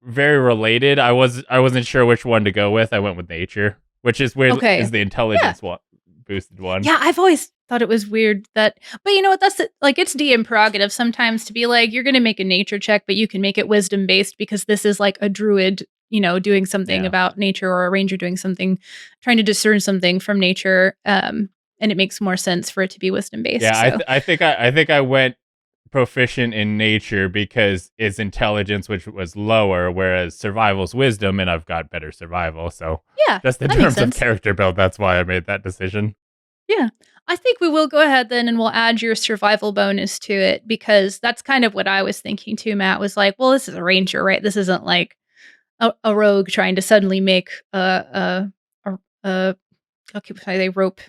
very related. I wasn't sure which one to go with. I went with nature, which is weird. Okay. Is the intelligence one boosted one? Yeah, I've always thought it was weird but you know what? That's like it's DM prerogative sometimes to be like you're going to make a nature check, but you can make it wisdom based because this is like a druid, doing something about nature, or a ranger doing something, trying to discern something from nature. And it makes more sense for it to be wisdom based. Yeah, I think I went proficient in nature because it's intelligence, which was lower, whereas survival's wisdom, and I've got better survival. So yeah, just in terms of character build, that's why I made that decision. Yeah, I think we will go ahead then and we'll add your survival bonus to it, because that's kind of what I was thinking too. Matt was like, well, this is a ranger, right? This isn't like a rogue trying to suddenly make a rope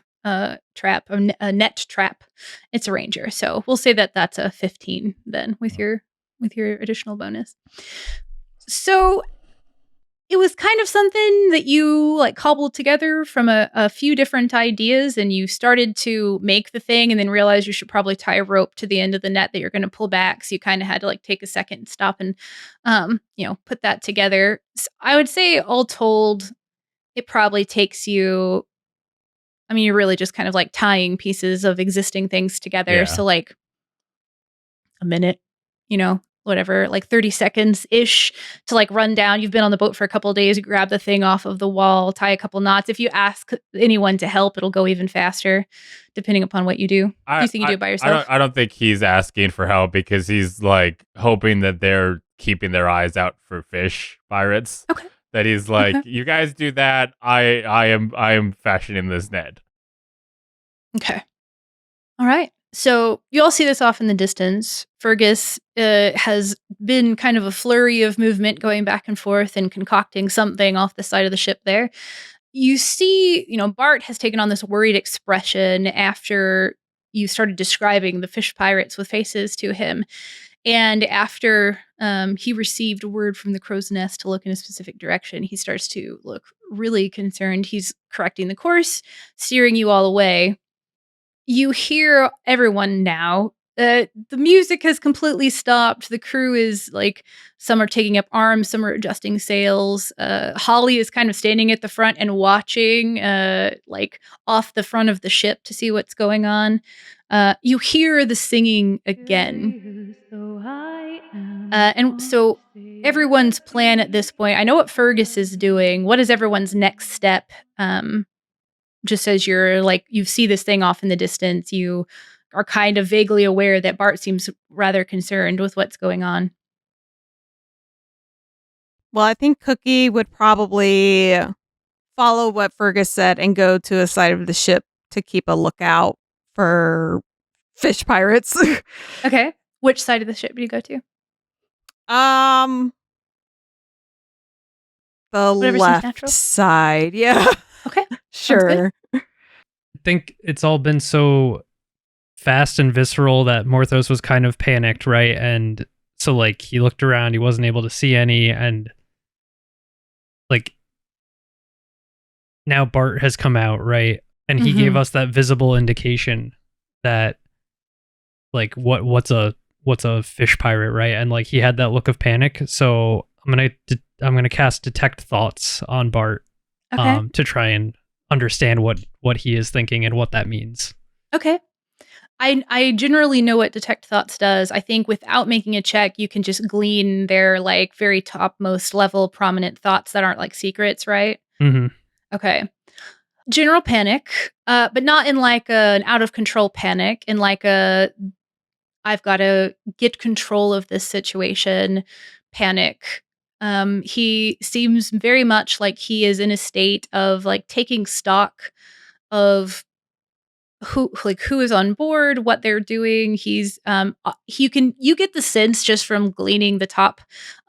trap, a net trap. It's a ranger, so we'll say that that's a 15 then with your additional bonus. So it was kind of something that you like cobbled together from a few different ideas, and you started to make the thing and then realized you should probably tie a rope to the end of the net that you're going to pull back. So you kind of had to like take a second and stop and, put that together. So I would say all told, it probably takes you, you're really just kind of like tying pieces of existing things together. Yeah. So like a minute, whatever, like 30 seconds ish to like run down. You've been on the boat for a couple of days, grab the thing off of the wall, tie a couple knots. If you ask anyone to help, it'll go even faster, depending upon what you do. Do you think you do it by yourself? I don't think he's asking for help because he's like hoping that they're keeping their eyes out for fish pirates. Okay. That he's like, you guys do that. I am fashioning this net. Okay. All right. So you all see this off in the distance. Fergus has been kind of a flurry of movement going back and forth and concocting something off the side of the ship there. You see, Bart has taken on this worried expression after you started describing the fish pirates with faces to him. And after he received word from the crow's nest to look in a specific direction, he starts to look really concerned. He's correcting the course, steering you all away. You hear everyone now. The music has completely stopped. The crew is like, some are taking up arms, some are adjusting sails. Holly is kind of standing at the front and watching, like off the front of the ship to see what's going on. You hear the singing again. And so everyone's plan at this point, I know what Fergus is doing. What is everyone's next step? Just as you're like, you see this thing off in the distance, you are kind of vaguely aware that Bart seems rather concerned with what's going on. Well, I think Cookie would probably follow what Fergus said and go to a side of the ship to keep a lookout for fish pirates. Okay. Which side of the ship do you go to? The Whatever left side. Yeah. Okay. Sure. I think it's all been so fast and visceral that Morthos was kind of panicked, right? And so like he looked around, he wasn't able to see any, and like now Bart has come out, right? And he gave us that visible indication that like what's a fish pirate, right? And like he had that look of panic. So I'm gonna cast Detect Thoughts on Bart. Okay. To try and understand what he is thinking and what that means. Okay. I generally know what Detect Thoughts does. I think without making a check, you can just glean their like very topmost level prominent thoughts that aren't like secrets, right? Mm-hmm. Okay. General panic, but not in like an out of control panic, in like I've got to get control of this situation panic. He seems very much like he is in a state of like taking stock of who is on board, what they're doing. He's you get the sense just from gleaning the top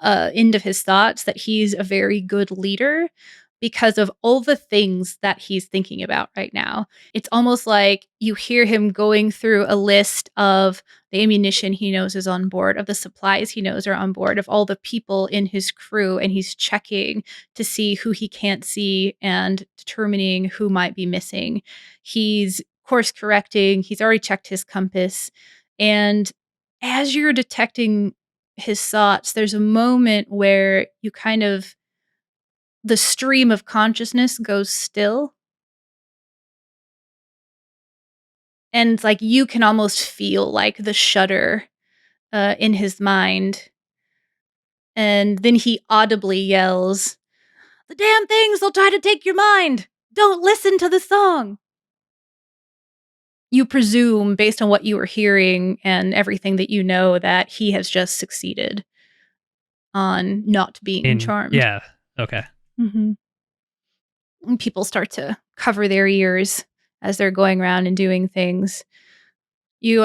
end of his thoughts that he's a very good leader, because of all the things that he's thinking about right now. It's almost like you hear him going through a list of the ammunition he knows is on board, of the supplies he knows are on board, of all the people in his crew, and he's checking to see who he can't see and determining who might be missing. He's course correcting. He's already checked his compass. And as you're detecting his thoughts, there's a moment where you kind of, the stream of consciousness goes still. And like you can almost feel like the shudder in his mind. And then he audibly yells, "The damn things, they'll try to take your mind. Don't listen to the song." You presume, based on what you were hearing and everything that you know, that he has just succeeded on not being charmed. Yeah. Okay. Mm-hmm. And people start to cover their ears as they're going around and doing things. You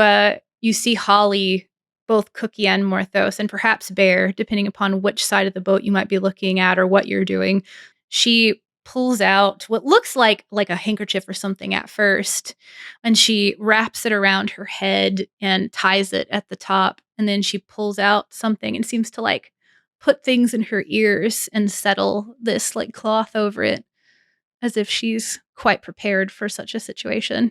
see Holly, both Cookie and Morthos, and perhaps Bear, depending upon which side of the boat you might be looking at or what you're doing. She pulls out what looks like a handkerchief or something at first, and she wraps it around her head and ties it at the top. And then she pulls out something and seems to like put things in her ears and settle this like cloth over it, as if she's quite prepared for such a situation.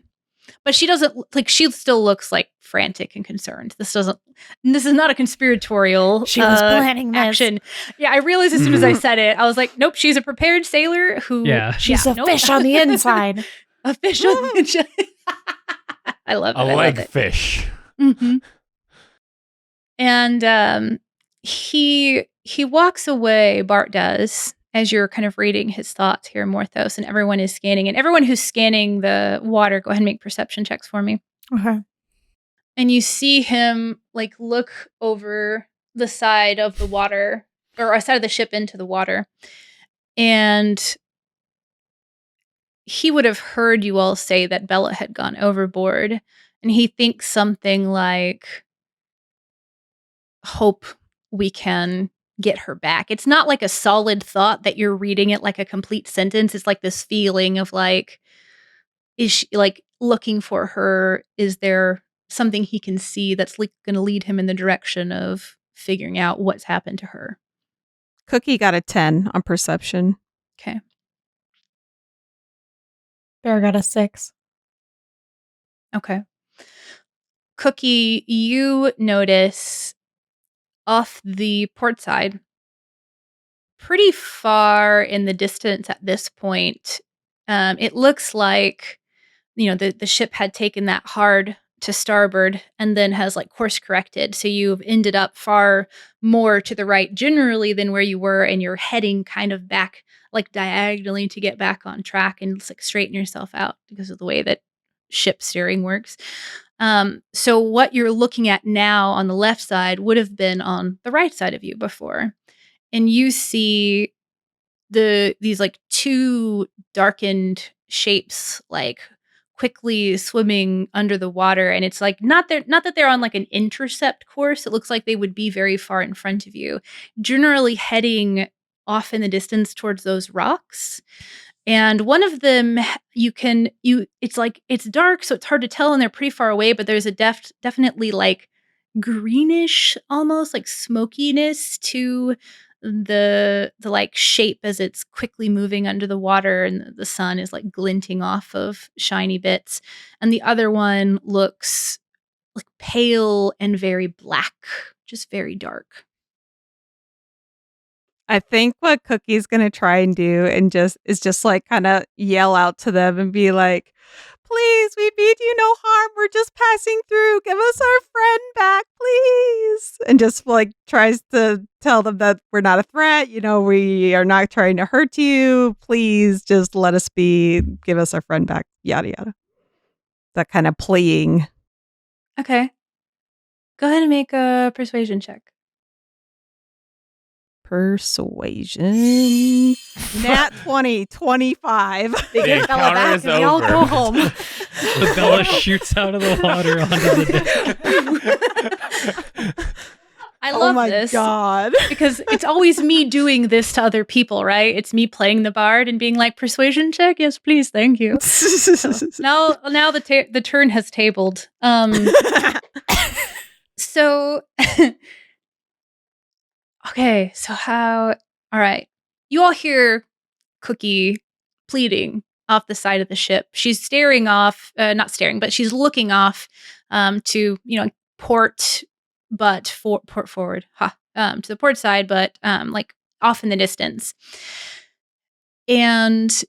But she doesn't, like, she still looks like frantic and concerned. This is not a conspiratorial She was planning this. action. Yeah, I realized as soon as I said it, I was like, nope, she's a prepared sailor who she's a fish on the inside. A fish on the inside. I love it. A leg fish. Mm-hmm. And he walks away, Bart does, as you're kind of reading his thoughts here, Morthos, and everyone is scanning. And everyone who's scanning the water, go ahead and make perception checks for me. Okay. And you see him like look over the side of the water, or a side of the ship into the water. And he would have heard you all say that Bella had gone overboard. And he thinks something like, hope we can get her back. It's not like a solid thought that you're reading it like a complete sentence. It's like this feeling of like, is she like looking for her? Is there something he can see that's going to lead him in the direction of figuring out what's happened to her? Cookie got a 10 on perception. Okay. Bear got a 6. Okay. Cookie, you notice off the port side, pretty far in the distance at this point, it looks like, you know, the ship had taken that hard to starboard and then has like course corrected. So you've ended up far more to the right generally than where you were, and you're heading kind of back like diagonally to get back on track and like straighten yourself out because of the way that ship steering works. So what you're looking at now on the left side would have been on the right side of you before. And you see these like two darkened shapes like quickly swimming under the water. And it's like not that they're on like an intercept course. It looks like they would be very far in front of you, generally heading off in the distance towards those rocks. And one of them, it's like, it's dark, so it's hard to tell, and they're pretty far away, but there's a definitely like greenish, almost like smokiness to the like shape as it's quickly moving under the water, and the sun is like glinting off of shiny bits. And the other one looks like pale and very black, just very dark. I think what Cookie's going to try and do is just like kind of yell out to them and be like, "Please, we mean you no harm. We're just passing through. Give us our friend back, please." And just like tries to tell them that we're not a threat. You know, we are not trying to hurt you. Please just let us be. Give us our friend back. Yada, yada. That kind of pleading. Okay. Go ahead and make a persuasion check. Persuasion. Nat 20, 25. The encounter is They all go over. home. The Bella shoots out of the water onto the deck. I love this. Oh my god. Because it's always me doing this to other people, right? It's me playing the bard and being like, persuasion check? Yes, please, thank you. So now the turn has tabled. So, okay, so all right. You all hear Cookie pleading off the side of the ship. She's staring off, not staring, but she's looking off to, port forward, to the port side, but like off in the distance. And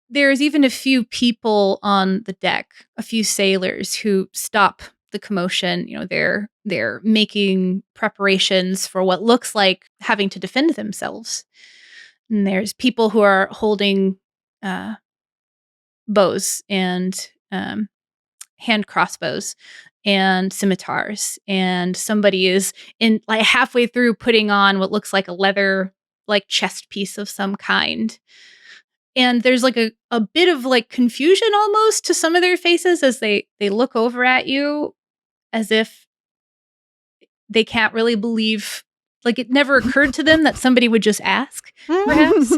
there's even a few people on the deck, a few sailors who stop the commotion. They're making preparations for what looks like having to defend themselves. And there's people who are holding bows and hand crossbows and scimitars, and somebody is in like halfway through putting on what looks like a leather like chest piece of some kind. And there's like a bit of like confusion almost to some of their faces as they look over at you as if they can't really believe, like it never occurred to them that somebody would just ask, perhaps.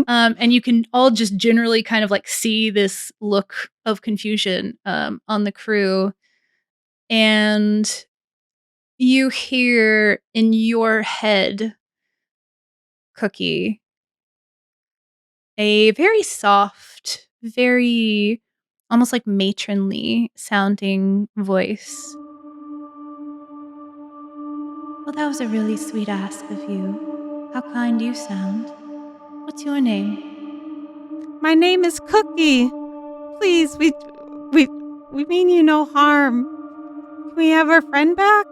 And you can all just generally kind of like see this look of confusion on the crew. And you hear in your head, Cookie, a very soft, very almost like matronly sounding voice. Well, that was a really sweet ask of you. How kind you sound. What's your name? My name is Cookie. Please, we mean you no harm. Can we have our friend back?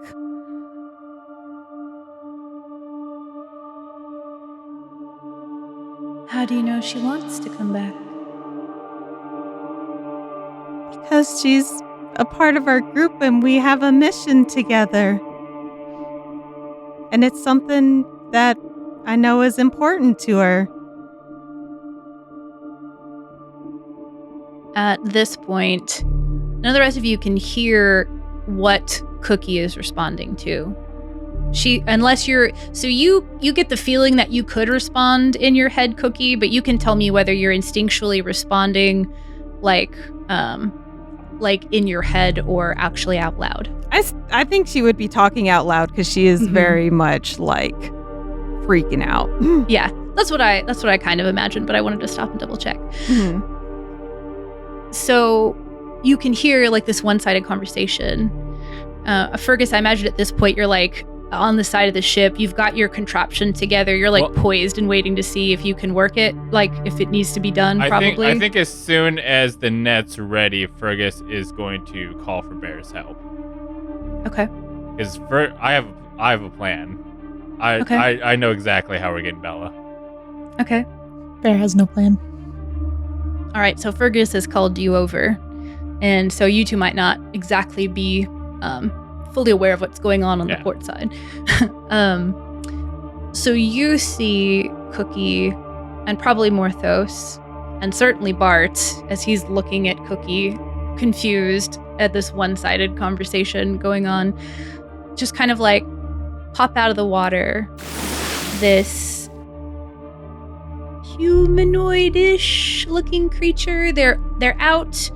How do you know she wants to come back? Because she's a part of our group and we have a mission together. And it's something that I know is important to her. At this point, none of the rest of you can hear what Cookie is responding to. You get the feeling that you could respond in your head, Cookie, but you can tell me whether you're instinctually responding like in your head or actually out loud. I think she would be talking out loud because she is very much like freaking out. Yeah, that's what I kind of imagined, but I wanted to stop and double check. So you can hear like this one-sided conversation. Fergus, I imagine at this point you're like on the side of the ship. You've got your contraption together. You're like poised and waiting to see if you can work it, like if it needs to be done. Probably. I think as soon as the net's ready, Fergus is going to call for Bear's help. Okay. Because I have a plan. I know exactly how we're getting Bella. Okay. Bear has no plan. All right. So Fergus has called you over, and so you two might not exactly be fully aware of what's going on the port side. So you see Cookie and probably Morthos and certainly Bart as he's looking at Cookie, confused at this one-sided conversation going on, just kind of like pop out of the water this humanoid-ish looking creature. They're out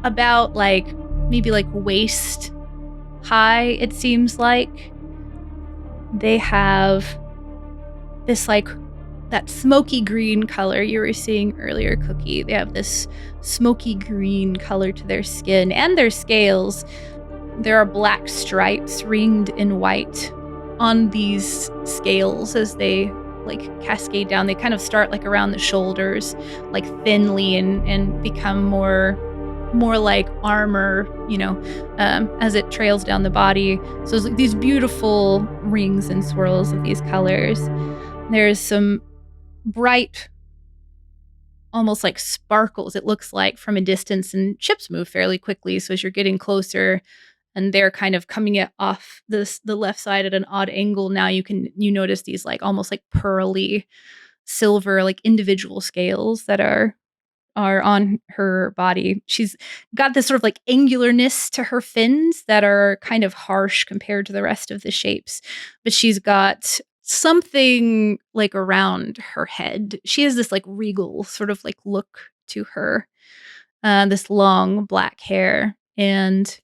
about like maybe like waist high, it seems like. They have this like that smoky green color you were seeing earlier, Cookie. They have this smoky green color to their skin and their scales. There are black stripes ringed in white on these scales as they like cascade down. They kind of start like around the shoulders, like thinly and become more like armor, as it trails down the body. So it's like these beautiful rings and swirls of these colors. There's some bright, almost like sparkles, it looks like from a distance, and ships move fairly quickly. So as you're getting closer and they're kind of coming off the left side at an odd angle, now you notice these like almost like pearly silver, like individual scales that are are on her body. She's got this sort of like angularness to her fins that are kind of harsh compared to the rest of the shapes. But she's got something like around her head. She has this like regal sort of like look to her, this long black hair. And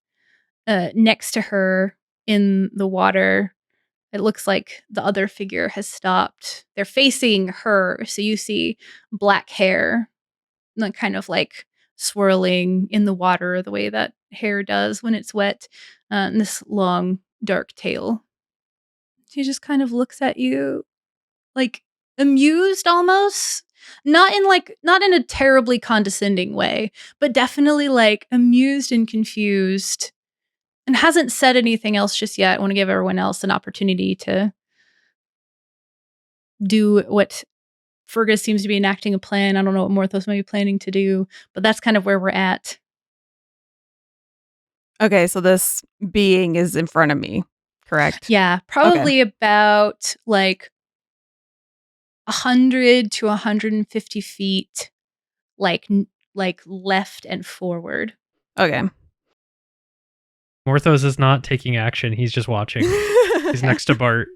next to her in the water, it looks like the other figure has stopped. They're facing her. So you see black hair, like kind of like swirling in the water the way that hair does when it's wet, and this long dark tail. She just kind of looks at you like amused almost. Not in a terribly condescending way, but definitely like amused and confused, and hasn't said anything else just yet. I want to give everyone else an opportunity to do what Fergus seems to be enacting a plan. I don't know what Morthos might be planning to do, but that's kind of where we're at. Okay, so this being is in front of me, correct? Yeah, probably about like 100 to 150 feet, like left and forward. Okay. Morthos is not taking action. He's just watching. He's next to Bart.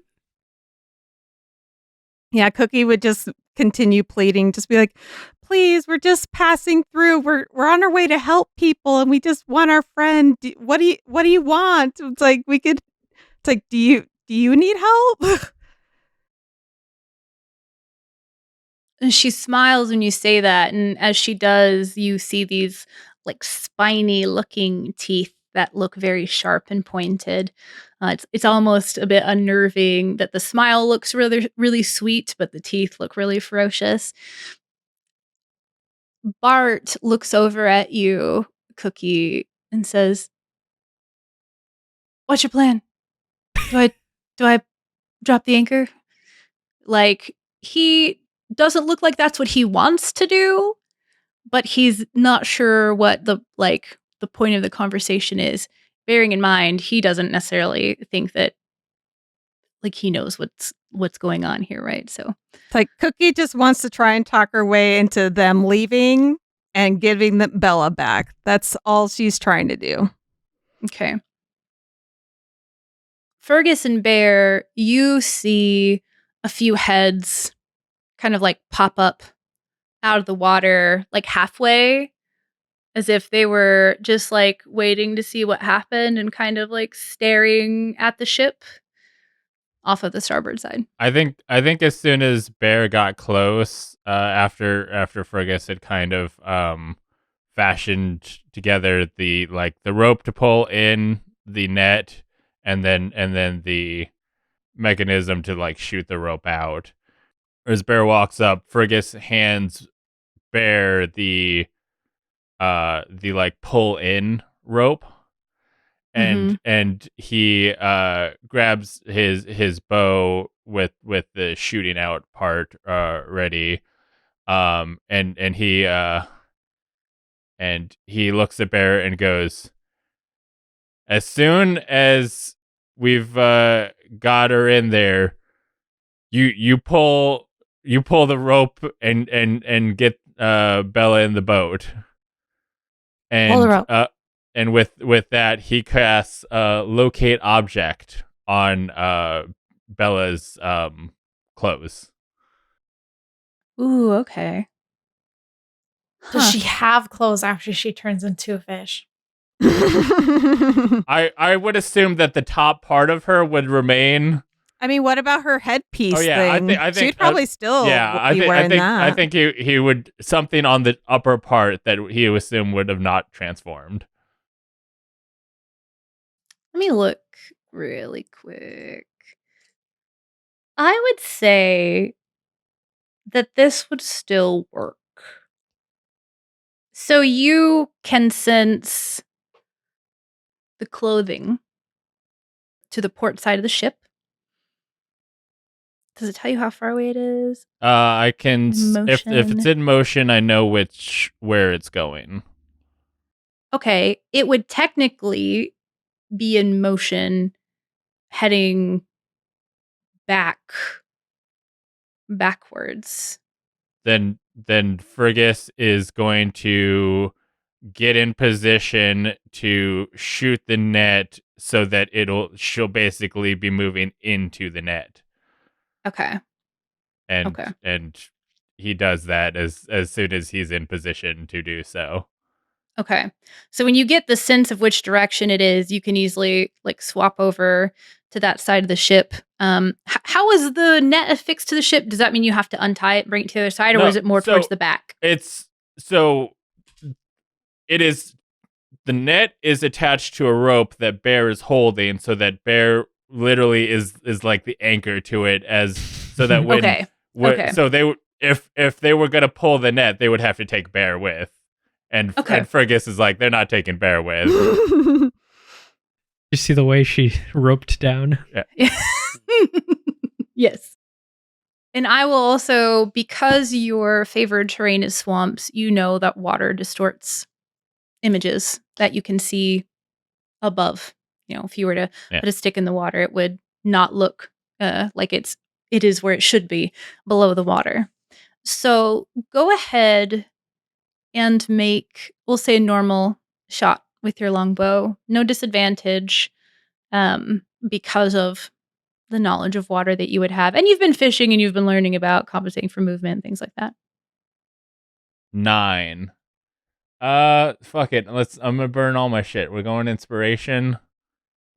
Yeah, Cookie would just continue pleading, just be like, "Please, we're just passing through. We're on our way to help people, and we just want our friend. What do you want?" It's like do you need help? And she smiles when you say that, and as she does, you see these like spiny looking teeth that look very sharp and pointed. It's almost a bit unnerving that the smile looks really really sweet, but the teeth look really ferocious. Bart looks over at you, Cookie, and says, "What's your plan? Do I drop the anchor?" Like, he doesn't look like that's what he wants to do, but he's not sure what the point of the conversation is. Bearing in mind, he doesn't necessarily think that like he knows what's going on here, right? So It's like Cookie just wants to try and talk her way into them leaving and giving the Bella back. That's all she's trying to do. okay. Fergus and Bear, you see a few heads kind of like pop up out of the water, like halfway, as if they were just like waiting to see what happened and kind of like staring at the ship off of the starboard side. I think as soon as Bear got close, after Fergus had kind of fashioned together the rope to pull in the net, and then the mechanism to like shoot the rope out. As Bear walks up, Fergus hands Bear the like pull in rope, and he grabs his bow with the shooting out part ready, and he looks at Bear and goes, "As soon as we've got her in there, you pull the rope and get Bella in the boat." Pull the rope. And with that, he casts locate object on Bella's clothes. Ooh, okay. Does she have clothes after she turns into a fish? I would assume that the top part of her would remain. I mean, what about her headpiece thing? I think she'd probably still be wearing that. I think he would something on the upper part that he would assume would have not transformed. Let me look really quick. I would say that this would still work. So you can sense the clothing to the port side of the ship. Does it tell you how far away it is? I can if it's in motion, I know where it's going. Okay, it would technically be in motion heading backwards. Then Fergus is going to get in position to shoot the net so that she'll basically be moving into the net. Okay. And he does that as soon as he's in position to do so. Okay. So when you get the sense of which direction it is, you can easily like swap over to that side of the ship. How is the net affixed to the ship? Does that mean you have to untie it and bring it to the other side, or is it more towards the back? The net is attached to a rope that Bear is holding, so that Bear literally is like the anchor to it, so that so they if they were gonna pull the net, they would have to take Bear with, and Fergus is like, they're not taking Bear with. You see the way she roped down? Yeah. Yes. And I will also, because your favored terrain is swamps, you know that water distorts images that you can see above. You know, if you were to put a stick in the water, it would not look like it is where it should be, below the water. So go ahead and make, we'll say, a normal shot with your longbow. No disadvantage because of the knowledge of water that you would have. And you've been fishing and you've been learning about compensating for movement and things like that. 9. Fuck it. I'm gonna burn all my shit. We're going inspiration.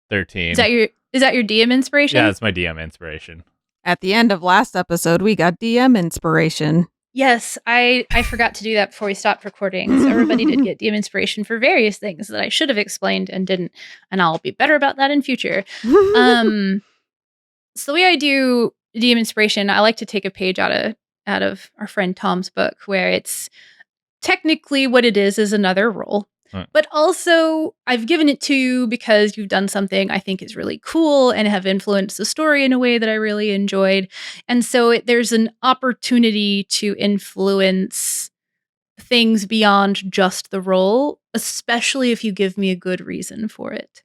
13. Is that your DM inspiration? Yeah, it's my DM inspiration. At the end of last episode, we got DM inspiration. Yes, I forgot to do that before we stopped recording. So everybody did get DM inspiration for various things that I should have explained and didn't. And I'll be better about that in future. So the way I do DM inspiration, I like to take a page out of our friend Tom's book, where it's technically what it is another role. Right. But also, I've given it to you because you've done something I think is really cool and have influenced the story in a way that I really enjoyed. And so there's an opportunity to influence things beyond just the role, especially if you give me a good reason for it.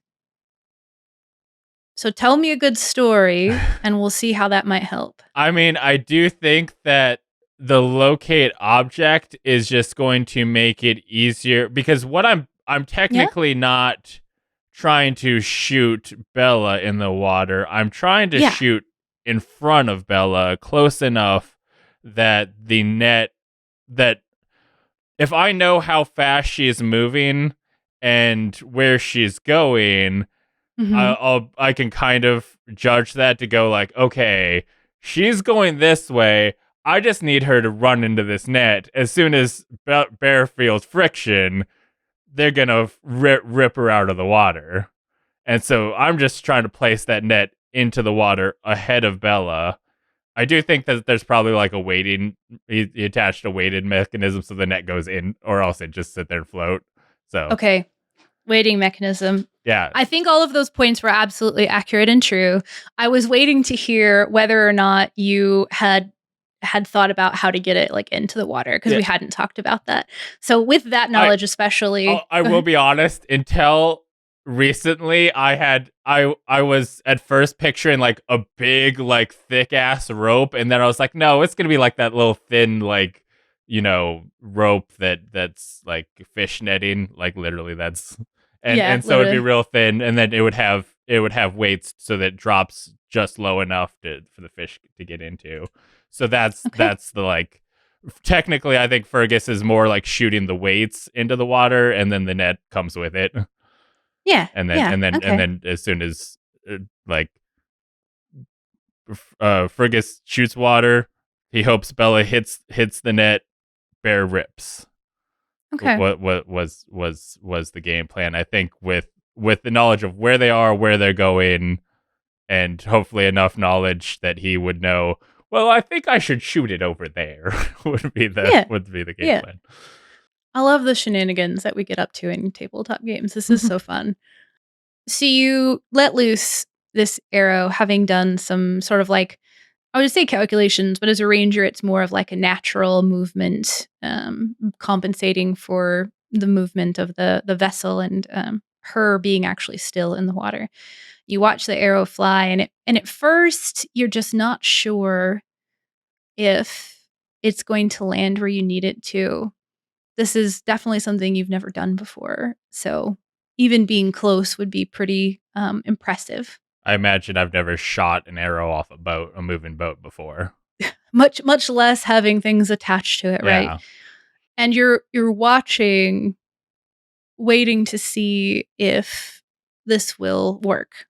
So tell me a good story, and we'll see how that might help. I mean, I do think that the locate object is just going to make it easier, because what I'm technically not trying to shoot Bella in the water. I'm trying to shoot in front of Bella, close enough that the net, that if I know how fast she's moving and where she's going, I can kind of judge that to go like, okay, she's going this way. I just need her to run into this net. As soon as Bear feels friction, they're going to rip her out of the water. And so I'm just trying to place that net into the water ahead of Bella. I do think that there's probably like a weighting, he attached a weighted mechanism so the net goes in, or else it just sit there and float. So okay. Weighting mechanism. Yeah. I think all of those points were absolutely accurate and true. I was waiting to hear whether or not you had thought about how to get it like into the water, because we hadn't talked about that. So with that knowledge, especially, I will be honest, until recently I was at first picturing like a big, like thick ass rope, and then I was like, no, it's gonna be like that little thin, like, you know, rope that's like fish netting, like literally that's and so it'd be real thin, and then it would have weights so that it drops just low enough for the fish to get into. So that's the, like, technically I think Fergus is more like shooting the weights into the water, and then the net comes with it. Yeah. And then as soon as Fergus shoots water, he hopes Bella hits the net, Bear rips. Okay. What was the game plan? I think with the knowledge of where they are, where they're going, and hopefully enough knowledge that he would know, well, I think I should shoot it over there. would be the game plan. I love the shenanigans that we get up to in tabletop games. This is so fun. So you let loose this arrow, having done some sort of like, I would say calculations, but as a ranger, it's more of like a natural movement, compensating for the movement of the vessel and her being actually still in the water. You watch the arrow fly, and at first you're just not sure if it's going to land where you need it to. This is definitely something you've never done before. So even being close would be pretty impressive. I imagine I've never shot an arrow off a moving boat before. Much less having things attached to it, right? Yeah. And you're watching, waiting to see if this will work.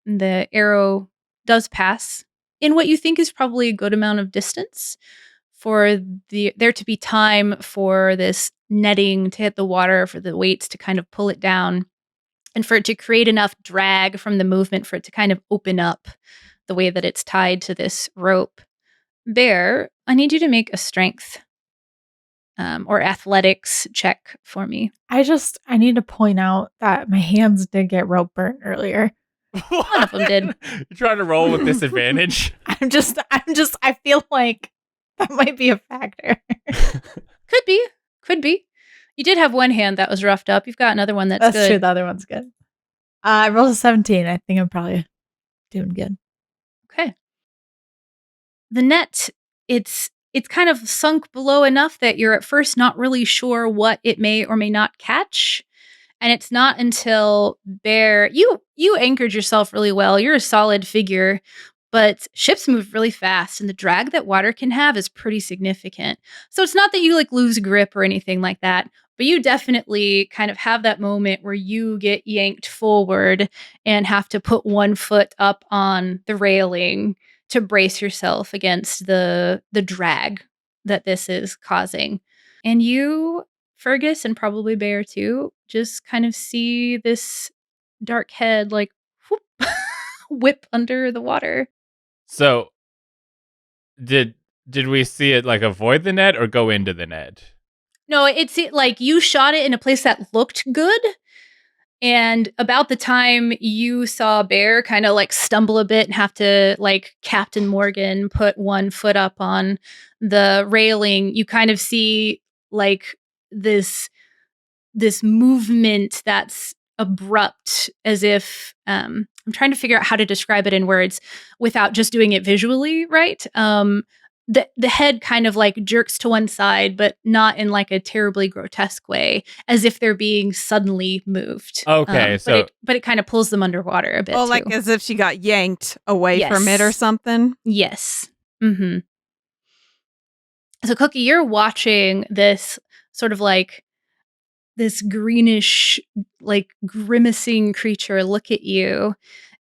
The arrow does pass in what you think is probably a good amount of distance for there to be time for this netting to hit the water, for the weights to kind of pull it down, and for it to create enough drag from the movement for it to kind of open up the way that it's tied to this rope. Bear, I need you to make a strength or athletics check for me. I need to point out that my hands did get rope burnt earlier. One of them did. You're trying to roll with disadvantage? I feel like that might be a factor. Could be. You did have one hand that was roughed up. You've got another one that's good. That's true. The other one's good. I rolled a 17. I think I'm probably doing good. Okay. The net, it's kind of sunk below enough that you're at first not really sure what it may or may not catch. And it's not until Bear, you anchored yourself really well. You're a solid figure, but ships move really fast, and the drag that water can have is pretty significant. So it's not that you like lose grip or anything like that, but you definitely kind of have that moment where you get yanked forward and have to put one foot up on the railing to brace yourself against the drag that this is causing. And you, Fergus, and probably Bear too, just kind of see this dark head like whoop, whip under the water. So, did we see it like avoid the net or go into the net? No, it's like you shot it in a place that looked good. And about the time you saw Bear kind of like stumble a bit and have to like Captain Morgan put one foot up on the railing, you kind of see like this movement that's abrupt, as if I'm trying to figure out how to describe it in words without just doing it visually, right? The head kind of like jerks to one side, but not in like a terribly grotesque way, as if they're being suddenly moved. Okay, but it kind of pulls them underwater a bit. Oh, too. like as if she got yanked away from it or something. Yes. Mm-hmm. So, Cookie, you're watching this sort of like this greenish, like grimacing creature look at you,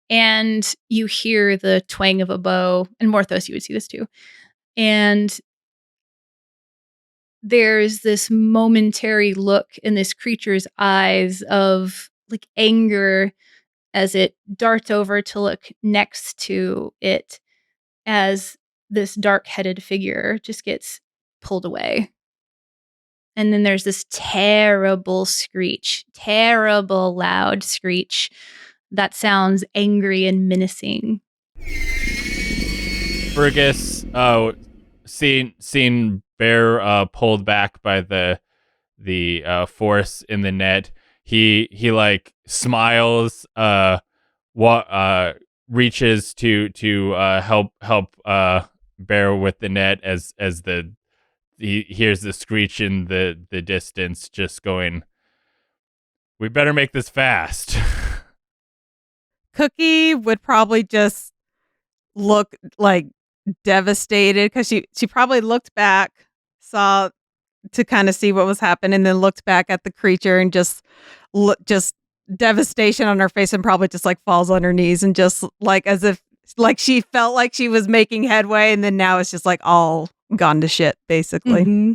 and you hear the twang of a bow. And Morthos, you would see this too. And there's this momentary look in this creature's eyes of like anger as it darts over to look next to it, as this dark-headed figure just gets pulled away. And then there's this terrible screech, terrible loud screech that sounds angry and menacing. Fergus, seen Bear pulled back by the force in the net. He like smiles, reaches to help Bear with the net as he hears the screech in the distance, just going, "We better make this fast." Cookie would probably just look like devastated, because she probably looked back, saw to kind of see what was happening, and then looked back at the creature and just devastation on her face, and probably just like falls on her knees and just like as if like she felt like she was making headway, and then now it's just like all gone to shit basically. Mm-hmm.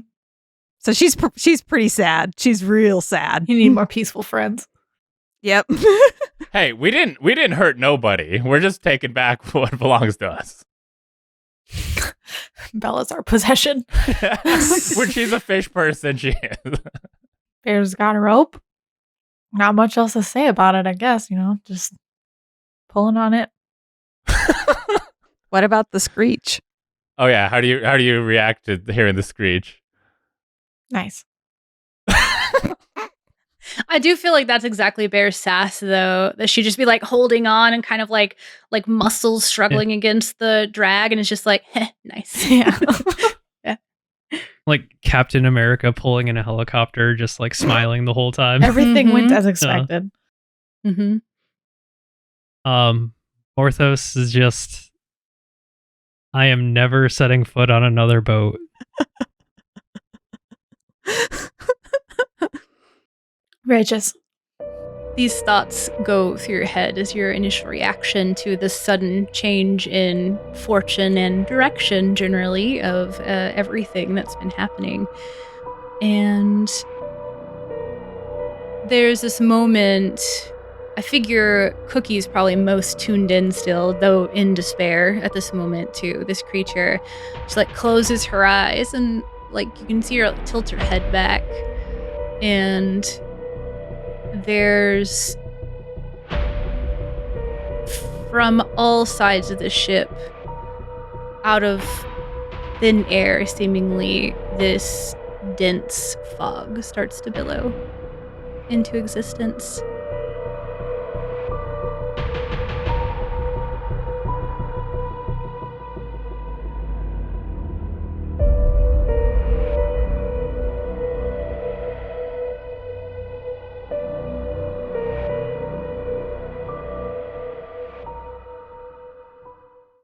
So she's pretty sad. She's real sad. You need more peaceful friends. Yep. Hey, we didn't hurt nobody. We're just taking back what belongs to us. Bella's our possession. When she's a fish person, she is. Bear's got a rope. Not much else to say about it, I guess. Just pulling on it. What about the screech? Oh yeah, how do you react to hearing the screech? Nice. I do feel like that's exactly Bear's sass, though, that she'd just be like holding on and kind of like muscles struggling against the drag, and it's just like, nice. Yeah. Yeah. Captain America pulling in a helicopter, just like smiling the whole time. Everything went as expected. Mm-hmm. Morthos is just, I am never setting foot on another boat. Righteous. These thoughts go through your head as your initial reaction to the sudden change in fortune and direction, generally, of everything that's been happening. And there's this moment. I figure Cookie's probably most tuned in still, though in despair at this moment to this creature. She like closes her eyes and like you can see her like, tilt her head back, and there's from all sides of the ship, out of thin air, seemingly this dense fog starts to billow into existence.